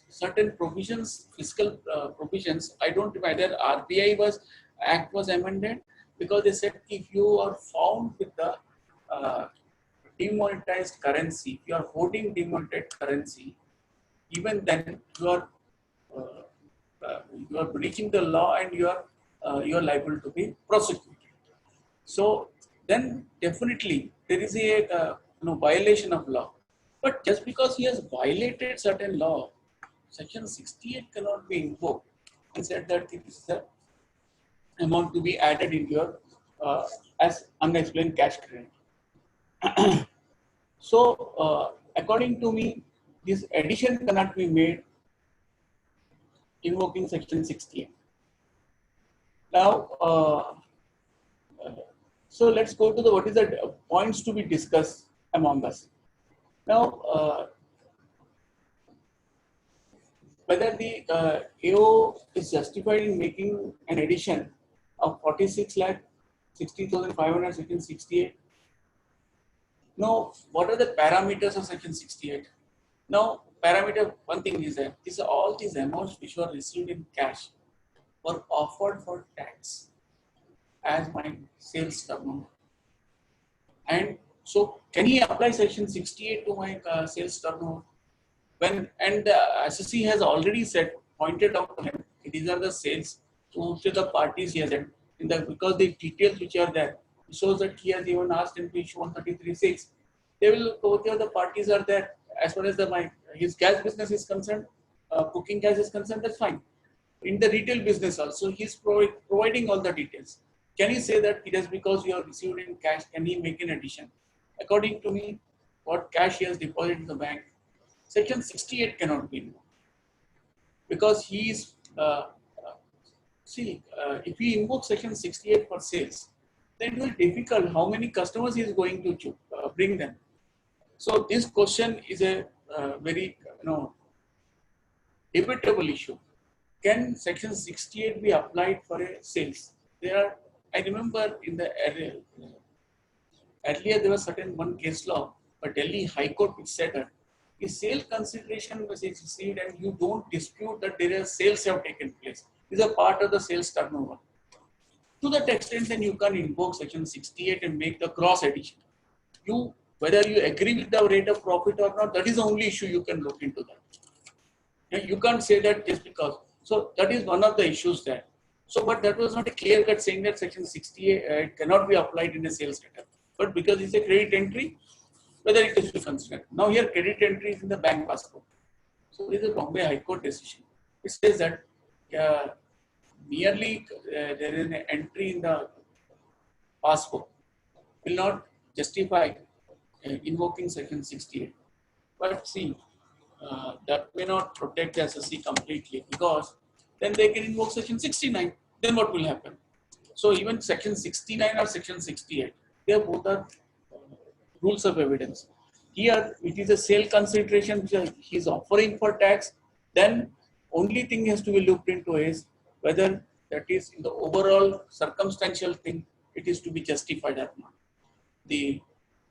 certain provisions, fiscal provisions. I don't know whether RBI Act was amended, because they said if you are found with the demonetized currency, if you are holding demonetized currency, even then you are breaching the law and you are liable to be prosecuted. So then definitely there is a violation of law. But just because he has violated certain law, Section 68 cannot be invoked and said that it is amount to be added into your as unexplained cash credit. So, according to me, this addition cannot be made invoking section 68. Now, so let's go to the what is the points to be discussed among us. Now, whether the AO is justified in making an addition of 46 lakh 60,500 section 68. Now, what are the parameters of section 68? Now, parameter one thing is that all these amounts which were received in cash were offered for tax as my sales turnover. And so, can he apply section 68 to my sales turnover? When and the SSC has already said, pointed out to him, these are the sales to the parties he has said, because the details which are there shows that he has even asked in page 133.6. They will over there the parties are there as far as his gas business is concerned, cooking gas is concerned. That's fine. In the retail business also, he's providing all the details. Can he say that it is because you have received in cash? Can he make an addition? According to me, what cash he has deposited in the bank, section 68 cannot be invoked because he is if he invokes section 68 for sales, then it will be difficult how many customers he is going to bring them. So this question is a very debatable issue. Can section 68 be applied for a sales? I remember in the earlier there was certain one case law, but Delhi High Court which said that if sale consideration was received and you don't dispute that there is sales have taken place, is a part of the sales turnover. To that extent, then you can invoke section 68 and make the cross addition. Whether you agree with the rate of profit or not, that is the only issue you can look into that. You can't say that just because. So that is one of the issues there. So, but that was not a clear cut saying that section 68 cannot be applied in a sales data. But because it's a credit entry, whether it is to be considered. Now here credit entry is in the bank passbook. So this is a Bombay High Court decision. It says that merely there is an entry in the passbook will not justify invoking section 68. But see, that may not protect the SSC completely because then they can invoke section 69. Then what will happen? So even section 69 or section 68, they both are rules of evidence. Here it is a sale consideration which he is offering for tax. Then only thing has to be looked into is whether that is in the overall circumstantial thing it is to be justified or not. The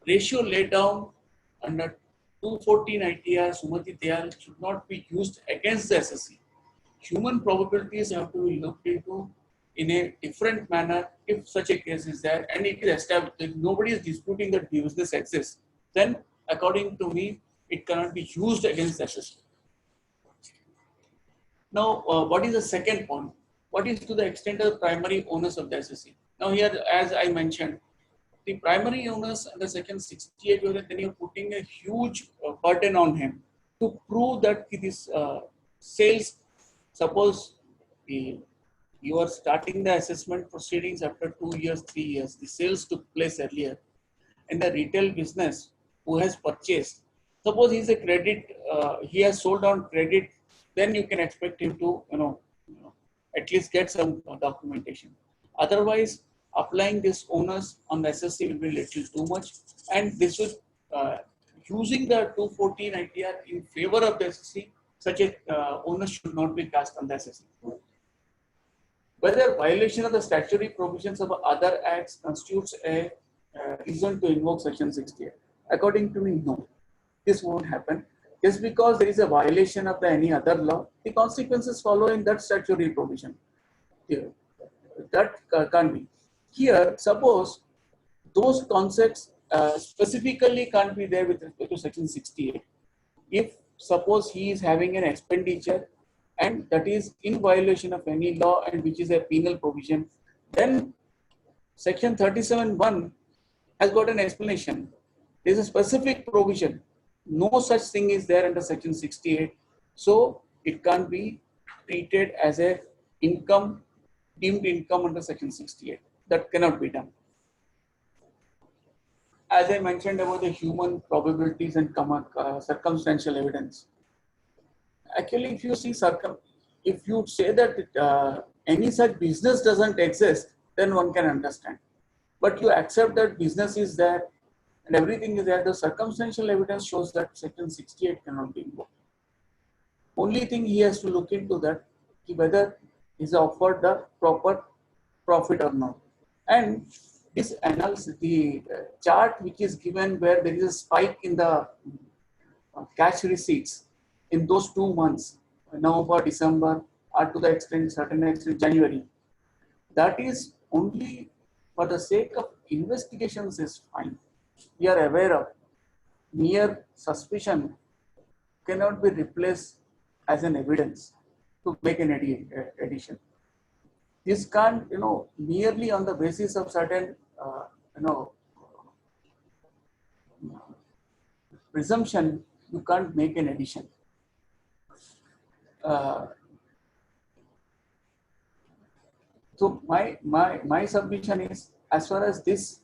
ratio laid down under 214 ITR Sumati Dayal should not be used against the SSC. Human probabilities have to be looked into in a different manner if such a case is there and it is established that nobody is disputing that the business exists, then according to me it cannot be used against the SSC. Now what is the second point? What is to the extent of the primary owners of the SSC? Now here as I mentioned, the primary owners under section 68 then you're putting a huge burden on him to prove that it is sales. Suppose you are starting the assessment proceedings after 2 years, 3 years. The sales took place earlier. And the retail business who has purchased, suppose he's a credit, he has sold on credit, then you can expect him to, at least get some documentation. Otherwise, applying this onus on the SSC will be little too much. And this would, using the 214 ITR in favor of the SSC, such a onus should not be cast on the SSC. Whether violation of the statutory provisions of other acts constitutes a reason to invoke section 68. According to me, no. This won't happen. Just because there is a violation of any other law, the consequences follow in that statutory provision. Here, that can't be. Here, suppose those concepts specifically can't be there with respect to section 68. If suppose he is having an expenditure and that is in violation of any law and which is a penal provision, then section 37(1) has got an explanation. There is a specific provision. No such thing is there under section 68. So it can't be treated as a income deemed income under section 68. That cannot be done. As I mentioned about the human probabilities and circumstantial evidence. Actually, if you see if you say that any such business doesn't exist, then one can understand. But you accept that business is there and everything is there. The circumstantial evidence shows that section 68 cannot be invoked. Only thing he has to look into that whether is offered the proper profit or not. And this analysis, the chart which is given where there is a spike in the cash receipts in those 2 months, November, December, or to the extent, certain extent, January, that is only for the sake of investigations is fine. We are aware of mere suspicion cannot be replaced as an evidence to make an addition. This can't, merely on the basis of certain, presumption, you can't make an addition. So my submission is, as far as this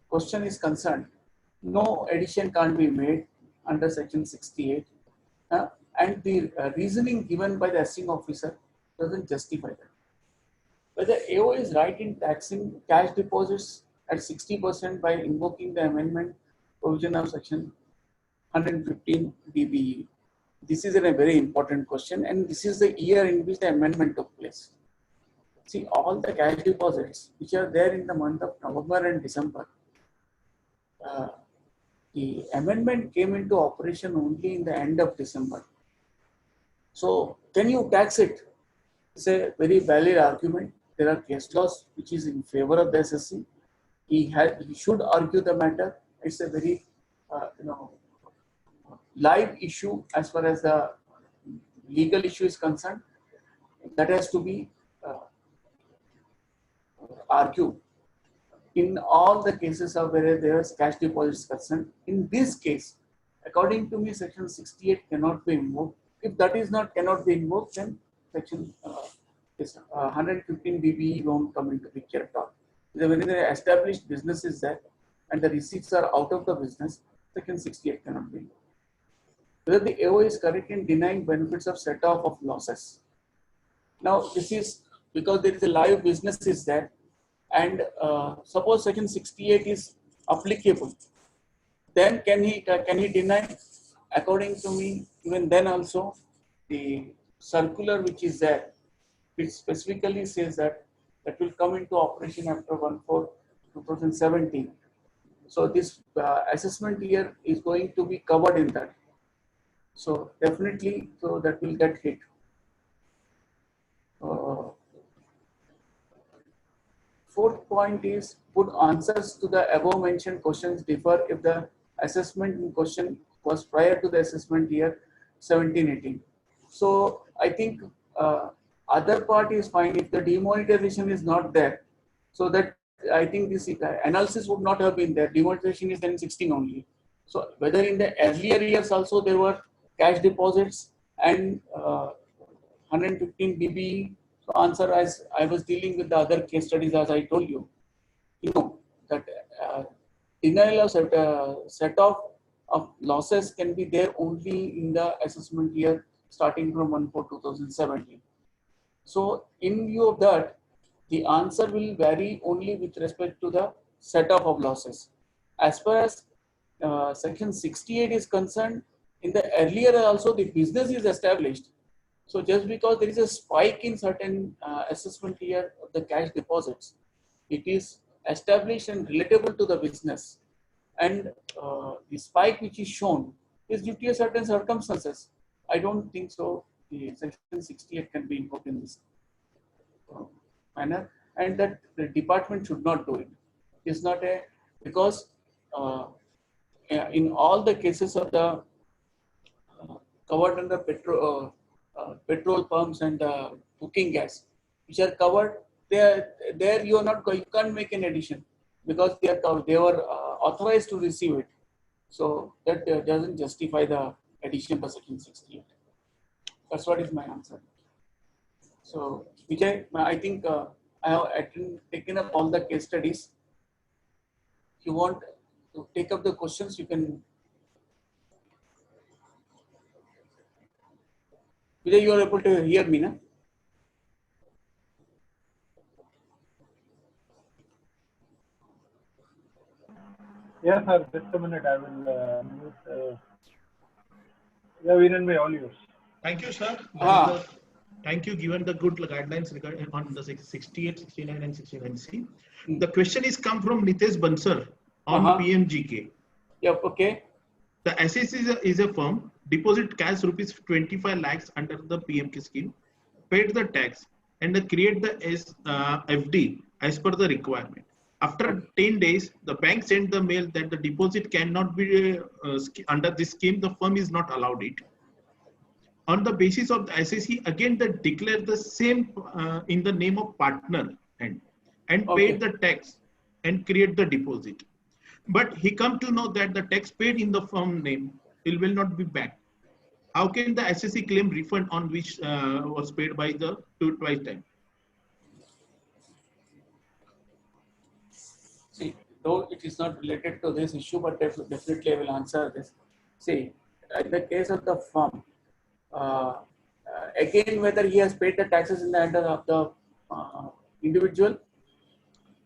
question is concerned, no addition can't be made under section 68, and the reasoning given by the assessing officer doesn't justify that. Whether AO is right in taxing cash deposits at 60% by invoking the amendment provision of section 115 BBE. This is a very important question, and this is the year in which the amendment took place. See, all the cash deposits which are there in the month of November and December, the amendment came into operation only in the end of December. So, can you tax it? It's a very valid argument. There are case laws which is in favor of the SSC. He should argue the matter. It's a very, live issue as far as the legal issue is concerned. That has to be argued in all the cases of where there is cash deposits concerned. In this case, according to me, section 68 cannot be invoked. If that is not cannot be invoked, then section 115 BBE won't come into picture at all. When the established business is there and the receipts are out of the business, section 68 cannot be invoked. Whether the AO is correct in denying benefits of set-off of losses. Now, this is because there is a live business is there, and suppose section 68 is applicable, then can he deny? According to me, even then also, the circular which is there, it specifically says that will come into operation after 1/4/2017. So this assessment year is going to be covered in that. So definitely, so that will get hit. Fourth point is, would answers to the above mentioned questions differ if the assessment in question was prior to the assessment year 17-18? So I think other part is fine if the demonetization is not there. So that I think this analysis would not have been there. Demonetization is then 16 only. So whether in the earlier years also there were cash deposits and 115 BBE. So answer, as I was dealing with the other case studies, as I told you, that denial of set-off of losses can be there only in the assessment year starting from 1/4/2017. So in view of that, the answer will vary only with respect to the set-off of losses. As far as section 68 is concerned, in the earlier also the business is established. So just because there is a spike in certain assessment year of the cash deposits, it is established and relatable to the business. And the spike which is shown is due to a certain circumstances. I don't think so. The section 68 can be invoked in this manner, and that the department should not do it. It's not because in all the cases of the covered under petrol pumps and cooking gas, which are covered, there you can't make an addition because they were authorized to receive it. So that doesn't justify the addition of section 68. That's what is my answer. So Vijay, I think I have taken up all the case studies. If you want to take up the questions, you can. Whether you are able to hear me, na?
Yes, sir. Just a minute. I will mute. Yeah, Viren bhai, all yours.
Thank you, sir.
Ah.
Thank you, given the good guidelines regarding on the 68, 69, and 69C.
Hmm.
The question is come from Nitesh Bansal on PMGK.
Yep. Okay.
The SS is a firm, deposit cash rupees 25 lakhs under the PMK scheme, paid the tax, and create the FD as per the requirement. After 10 days, the bank sent the mail that the deposit cannot be under this scheme, the firm is not allowed it. On the basis of the SSC, again they declare the same in the name of partner and paid the tax and create the deposit. But he come to know that the tax paid in the firm name will not be back. How can the SSC claim refund on which was paid by the twice time?
See, though it is not related to this issue, but definitely I will answer this. See, in the case of the firm, again, whether he has paid the taxes in the end of the individual.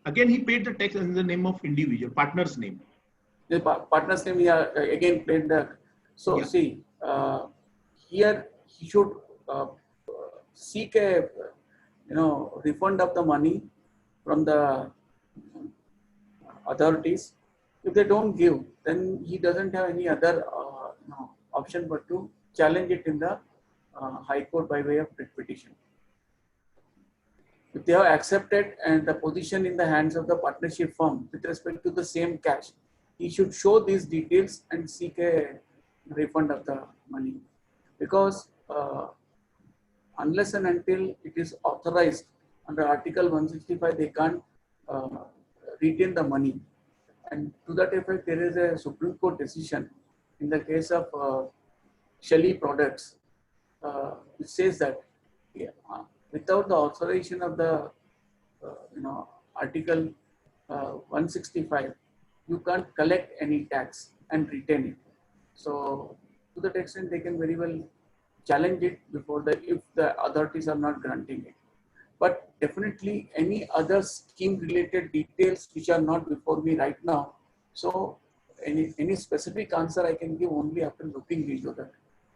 Again, he paid the tax in the name of individual, partner's name.
The partner's name, he again paid the. So, yeah. See, here he should seek a refund of the money from the authorities. If they don't give, then he doesn't have any other option but to challenge it in the High Court by way of writ petition. If they have accepted and the position in the hands of the partnership firm with respect to the same cash, he should show these details and seek a refund of the money. Because unless and until it is authorized under Article 165, they can't retain the money. And to that effect, there is a Supreme Court decision in the case of Shelley Products, which says that without the authorization of the Article 165, you can't collect any tax and retain it. So to that extent, they can very well challenge it before if the authorities are not granting it. But definitely any other scheme related details which are not before me right now. So any specific answer I can give only after looking into that.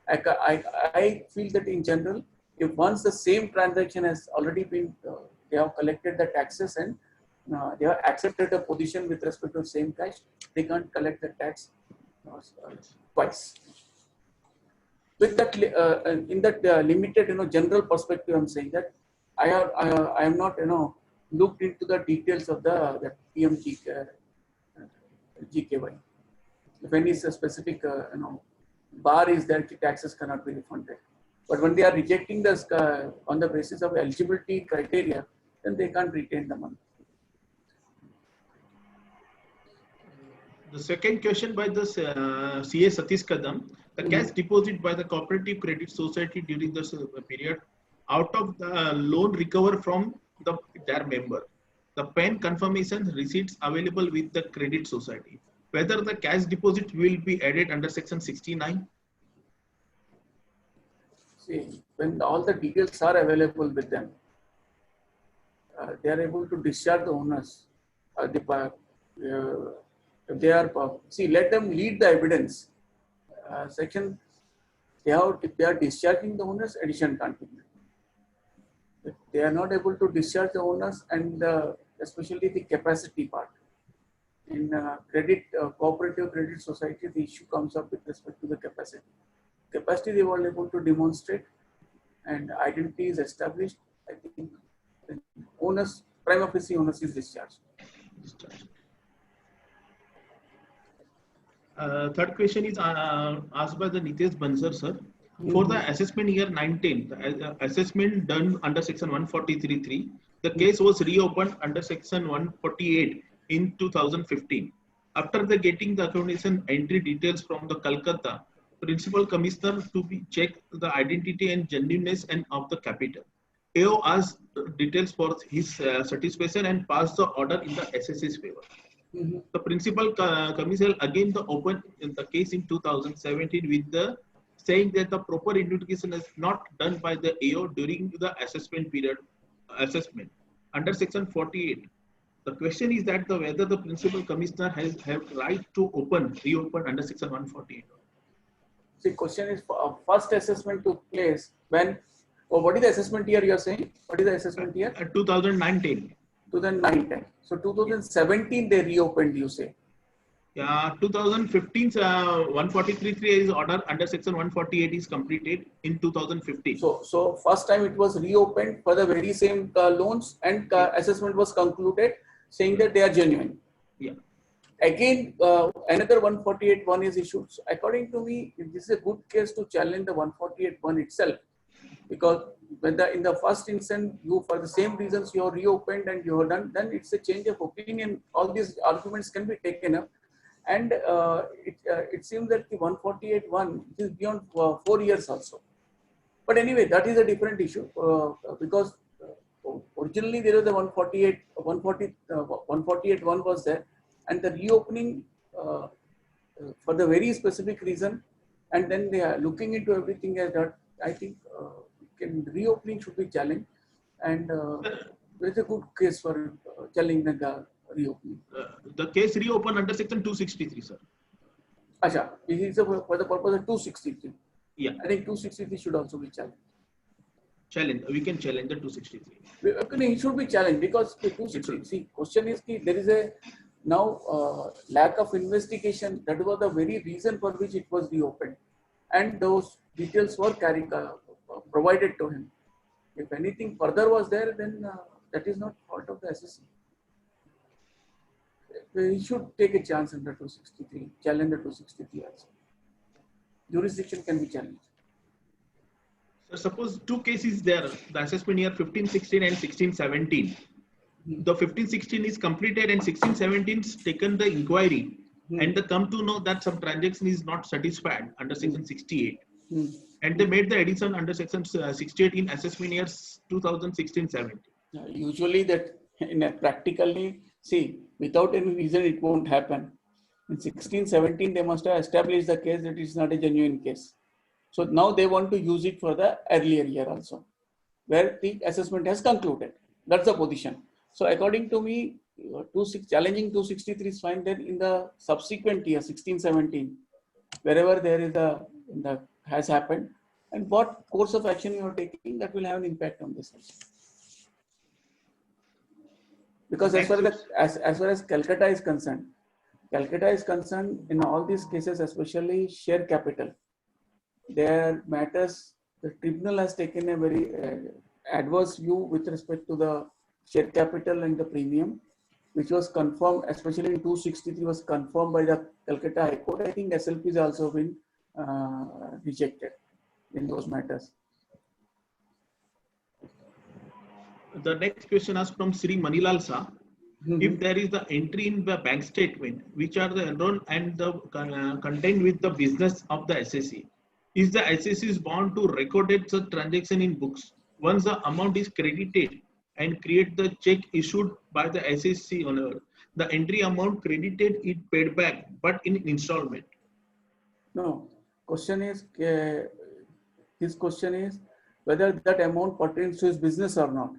I feel that in general, if once the same transaction has already been, they have collected the taxes and they have accepted a position with respect to same cash, they can't collect the tax twice. With that, in that limited, general perspective, I'm saying that I am not, looked into the details of the PMGKY. If any specific, bar is there, taxes cannot be refunded. But when they are rejecting this on the basis of eligibility criteria, then they can't retain the money.
The second question by the CA Satish Kadam, the cash deposit by the Cooperative Credit Society during this period, out of the loan recovered from their member, the PAN confirmation receipts available with the credit society, whether the cash deposit will be added under section 69.
See, when all the details are available with them, they are able to discharge the owners. If they are, let them lead the evidence. If they are discharging the owners, addition can't be made. If they are not able to discharge the owners, and especially the capacity part. In cooperative credit society, the issue comes up with respect to the capacity. Capacity they were able to demonstrate and identity is established. I think the owners, prima facie owners is discharged.
Third question is asked by the Nitesh Bansal, sir. For the assessment year 19, the assessment done under section 143.3, the case was reopened under section 148 in 2015. After the getting the accommodation entry details from the Calcutta Principal Commissioner to be check the identity and genuineness and of the capital. AO asked details for his satisfaction and passed the order in the SSC's favor.
Mhm.
The principal commissioner again opened the case in 2017 with the saying that the proper investigation is not done by the AO during the assessment period under section 48. The question is that whether the principal commissioner has have right to reopen under section 148.
The question is, first assessment took place when, oh, what is the assessment year you are saying? What is the assessment year?
2019.
2009. So 2017 they reopened, you say?
Yeah, 2015 143.3 is order under section 148 is completed in 2015.
So first time it was reopened for the very same loans, and assessment was concluded saying that they are genuine.
Yeah.
Again, another 148.1 is issued. So according to me, this is a good case to challenge the 148.1 itself, because when in the first instance you, for the same reasons, you have reopened and you have done, then it's a change of opinion. All these arguments can be taken up, and it seems that the 148.1 is beyond 4 years also. But anyway, that is a different issue, because originally there was a 148.1 was there, and the reopening for the very specific reason, and then they are looking into everything as that. I think reopening should be challenged, and there is a good case for challenging the reopening.
The case reopened under section 263, sir.
Acha, this is for the purpose of 263.
Yeah.
I think 263 should also be challenged.
We can challenge the 263.
It should be challenged because the 263. See, question is that there is a now lack of investigation. That was the very reason for which it was reopened, and those details were provided to him. If anything further was there, then that is not fault of the SSC. He should take a chance under 263, challenge the 263 also. Jurisdiction can be challenged.
So suppose two cases there, the assessment year 15-16 and 16-17. The 15-16 is completed and 16-17 taken the inquiry, and they come to know that some transaction is not satisfied under section 68. And they made the addition under section 68 in assessment years 2016-17.
Usually that practically, see, without any reason it won't happen. In 16-17 they must have established the case that it is not a genuine case. So now they want to use it for the earlier year also, where the assessment has concluded. That's the position. So according to me, challenging 263 is fine. Then in the subsequent year, 16-17, wherever there is has happened, and what course of action you are taking, that will have an impact on this. Because as far as Calcutta is concerned in all these cases, especially share capital, their matters, the tribunal has taken a very adverse view with respect to the share capital and the premium, which was confirmed, especially in 263 was confirmed by the Calcutta High Court. I think SLP has also been rejected in those matters.
The next question is from Sri Manilal Shah. If there is the entry in the bank statement, which are the enrolled and the contained with the business of the SSC, is the SSC is bound to record such transaction in books once the amount is credited and create the check issued by the SSC owner. The entry amount credited is paid back, but in installment.
No, question is, his question is whether that amount pertains to his business or not.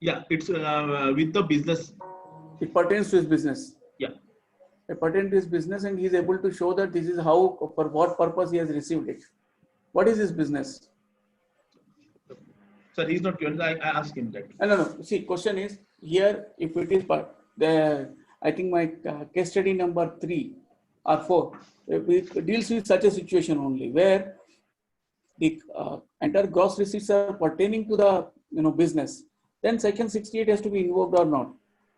Yeah, it's with the business.
It pertains to his business.
Yeah.
It pertains to his business, and he is able to show that this is how, for what purpose he has received it. What is his business?
Sir, he's not given. I asked him that.
No. See, question is here, if it is I think my case study number 3 or 4 deals with such a situation only, where the entire gross receipts are pertaining to the business. Then section 68 has to be invoked or not,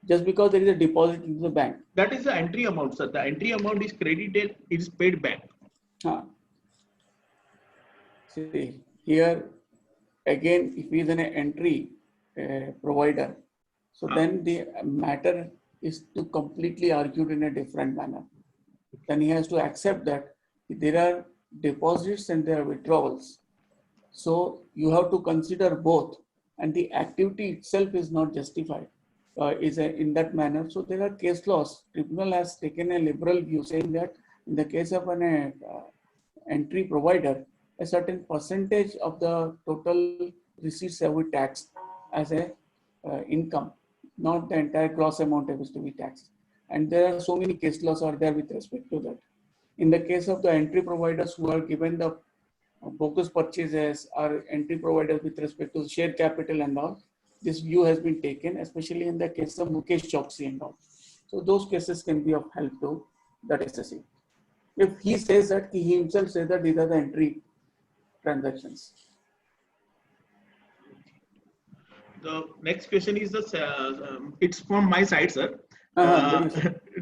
just because there is a deposit into the bank.
That is the entry amount, sir. The entry amount is credited, it is paid back.
See, here again, if he is an entry provider, so then the matter is to completely argued in a different manner. Then he has to accept that there are deposits and there are withdrawals. So you have to consider both. and the activity itself is not justified in that manner. So there are case laws. Tribunal has taken a liberal view saying that in the case of an entry provider, a certain percentage of the total receipts have to be taxed as a income, not the entire gross amount has to be taxed. And there are so many case laws are there with respect to that. In the case of the entry providers who are given the bogus purchases or entry providers with respect to share capital and all, this view has been taken, especially in the case of Mukesh Choksi and all. So those cases can be of help to that SSE. If he says that, he himself says that these are the entry transactions.
The next question is it's from my side, sir.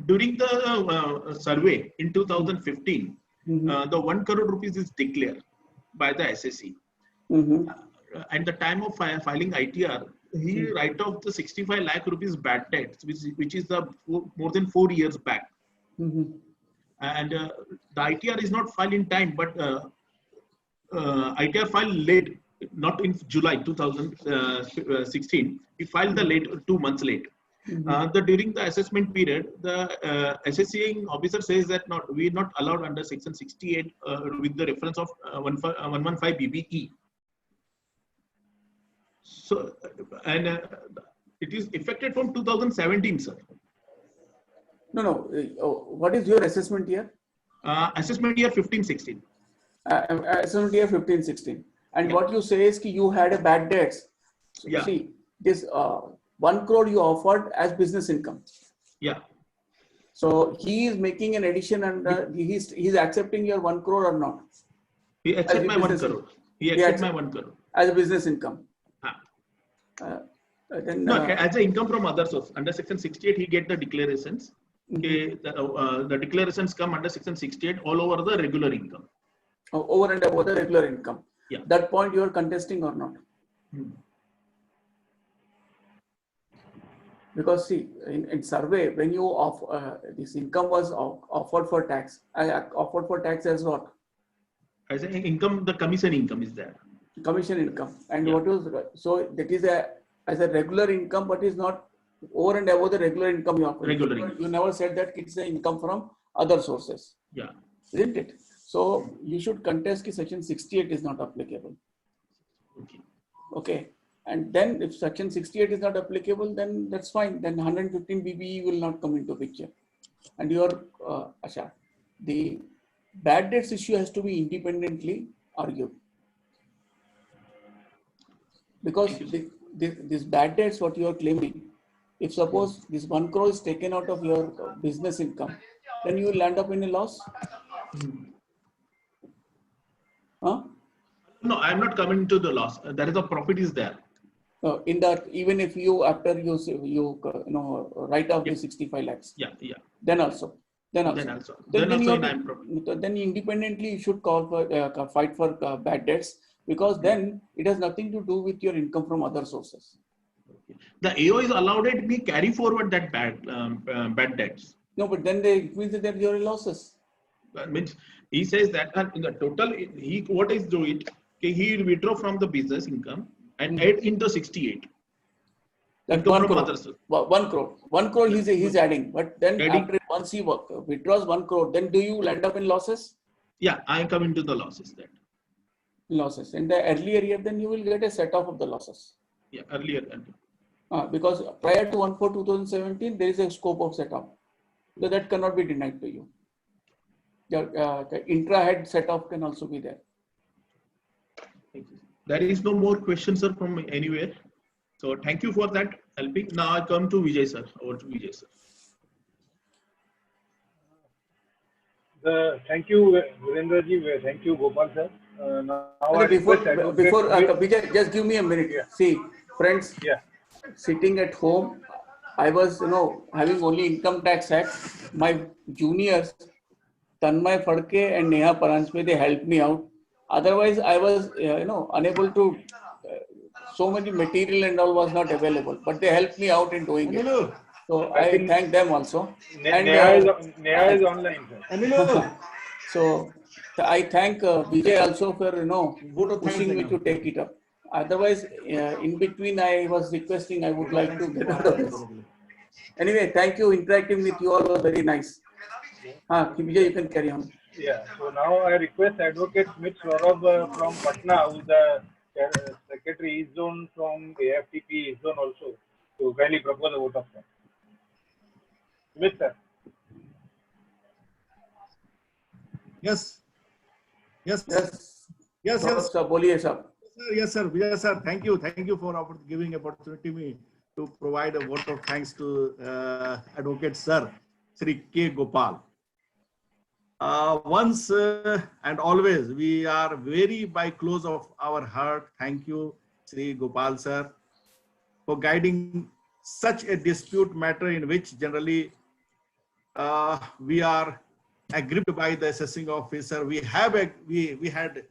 During the survey in 2015, the 1 crore rupees is declared by the SSE. At the time of filing ITR, he write off the 65 lakh rupees bad debts, which is the more than 4 years back. And the ITR is not filed in time, but ITR filed late, not in July 2016. He filed the late 2 months late. During the assessment period, the assessing officer says that we are not allowed under section 68 with the reference of 115 BBE. So, and it is effective from 2017, sir.
No. What is your assessment year?
Assessment year 15-16.
Assessment year 15-16. And what you say is that you had a bad debts. So see, this 1 crore you offered as business income.
Yeah.
So he is making an addition and he's accepting your 1 crore or not?
He accepts my 1 crore. He accepts my 1 crore.
As a business income.
As an income from other source. Under section 68, he get the declarations. The declarations come under section 68 all over the regular income.
Over and above the regular income.
Yeah.
That point you are contesting or not? Because see, in survey, when you this income was offered for tax, offered for tax as what?
As an income, the commission income is there.
Commission income. And what was, so that is as a regular income, but is not over and above the regular income you offer.
Regular income.
You never said that it's the income from other sources.
Yeah.
Isn't it? So you should contest that section 68 is not applicable. Okay. And then if section 68 is not applicable, then that's fine. Then 115 BBE will not come into picture. And your the bad debts issue has to be independently argued. Because this bad debts, what you are claiming, if suppose this 1 crore is taken out of your business income, then you will land up in a loss.
No, I am not coming to the loss. That is the profit is there.
In that, even if you after you write off the 65 lakhs.
Yeah.
Then independently you should call for fight for bad debts, because then it has nothing to do with your income from other sources.
The AO is allowed it me carry forward that bad debts.
No, but then it means that there are losses.
That means he says that in the total, what is do it? He will withdraw from the business income and add into 68.
That 1 crore. 1 crore. 1 crore he's adding. But then after once he withdraws 1 crore, then do you land up in losses?
Yeah, I am coming to the losses then.
Losses. In the earlier year, then you will get a set off of the losses.
Yeah, earlier.
Because prior to 1/4/2017, there is a scope of set off. So that cannot be denied to you. The intra-head set off can also be there.
There is no more questions, sir, from anywhere. So thank you for that helping. Now I come to Vijay, sir. Over to Vijay, sir.
Thank you, Virendra ji. Thank you, Gopal sir.
Before Vijay, just give me a minute. Yeah. See, friends, sitting at home, I was, having only income tax act. My juniors, Tanmay Phadke and Neha Paranjpe, they helped me out. Otherwise, I was, unable to. So many material and all was not available, but they helped me out in doing it. So I thank them also.
Neha is online, sir.
So I thank Vijay also for pushing me to take it up. Otherwise, in between, I was requesting I would like to get out of this. Anyway, thank you. Interacting with you all was very nice. Vijay, you can carry on.
Yeah. So now I request Advocate Smith Saurabh from Patna, who is the Secretary East Zone from AFTP East Zone also, to kindly propose a vote of thanks. Smith, sir.
Yes. Yes.
Yes.
Yes. Yes.
Sir, boliye sir.
Yes, sir. Yes, sir. Thank you. Thank you for giving opportunity me to provide a vote of thanks to Advocate Sir Sri K. Gopal. Once and always, we are very by close of our heart. Thank you, Sri Gopal Sir, for guiding such a dispute matter in which generally we are aggrieved by the assessing officer. We had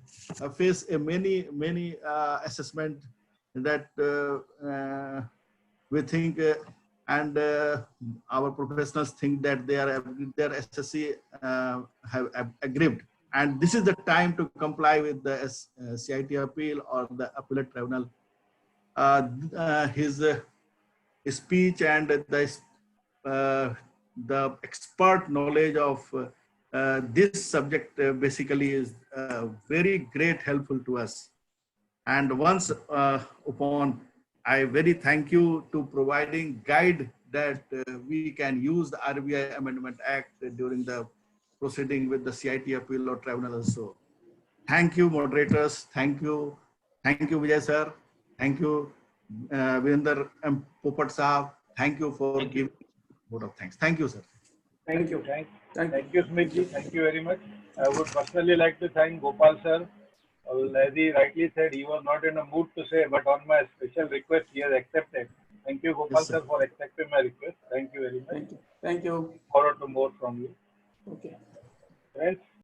faced a many assessment that we think and our professionals think that their SSC have aggrieved, and this is the time to comply with the CIT appeal or the appellate tribunal. His speech and the expert knowledge of this subject basically is very great helpful to us. And once upon, I very thank you to providing guide that we can use the RBI Amendment Act during the proceeding with the CIT appeal or tribunal also. Thank you, moderators. Thank you. Thank you, Vijay sir. Thank you, Virender Popat Sahab. Thank you for giving vote of thanks. Thank you, sir.
Thank you. Thank you, Smithji. Thank you very much. I would personally like to thank Gopal sir. As he rightly said, he was not in a mood to say, but on my special request, he has accepted. Thank you, Gopal
Yes, sir.
sir, for accepting my request. Thank you very much.
Thank you. Thank you.
Forward to more from you.
Okay.
Friends,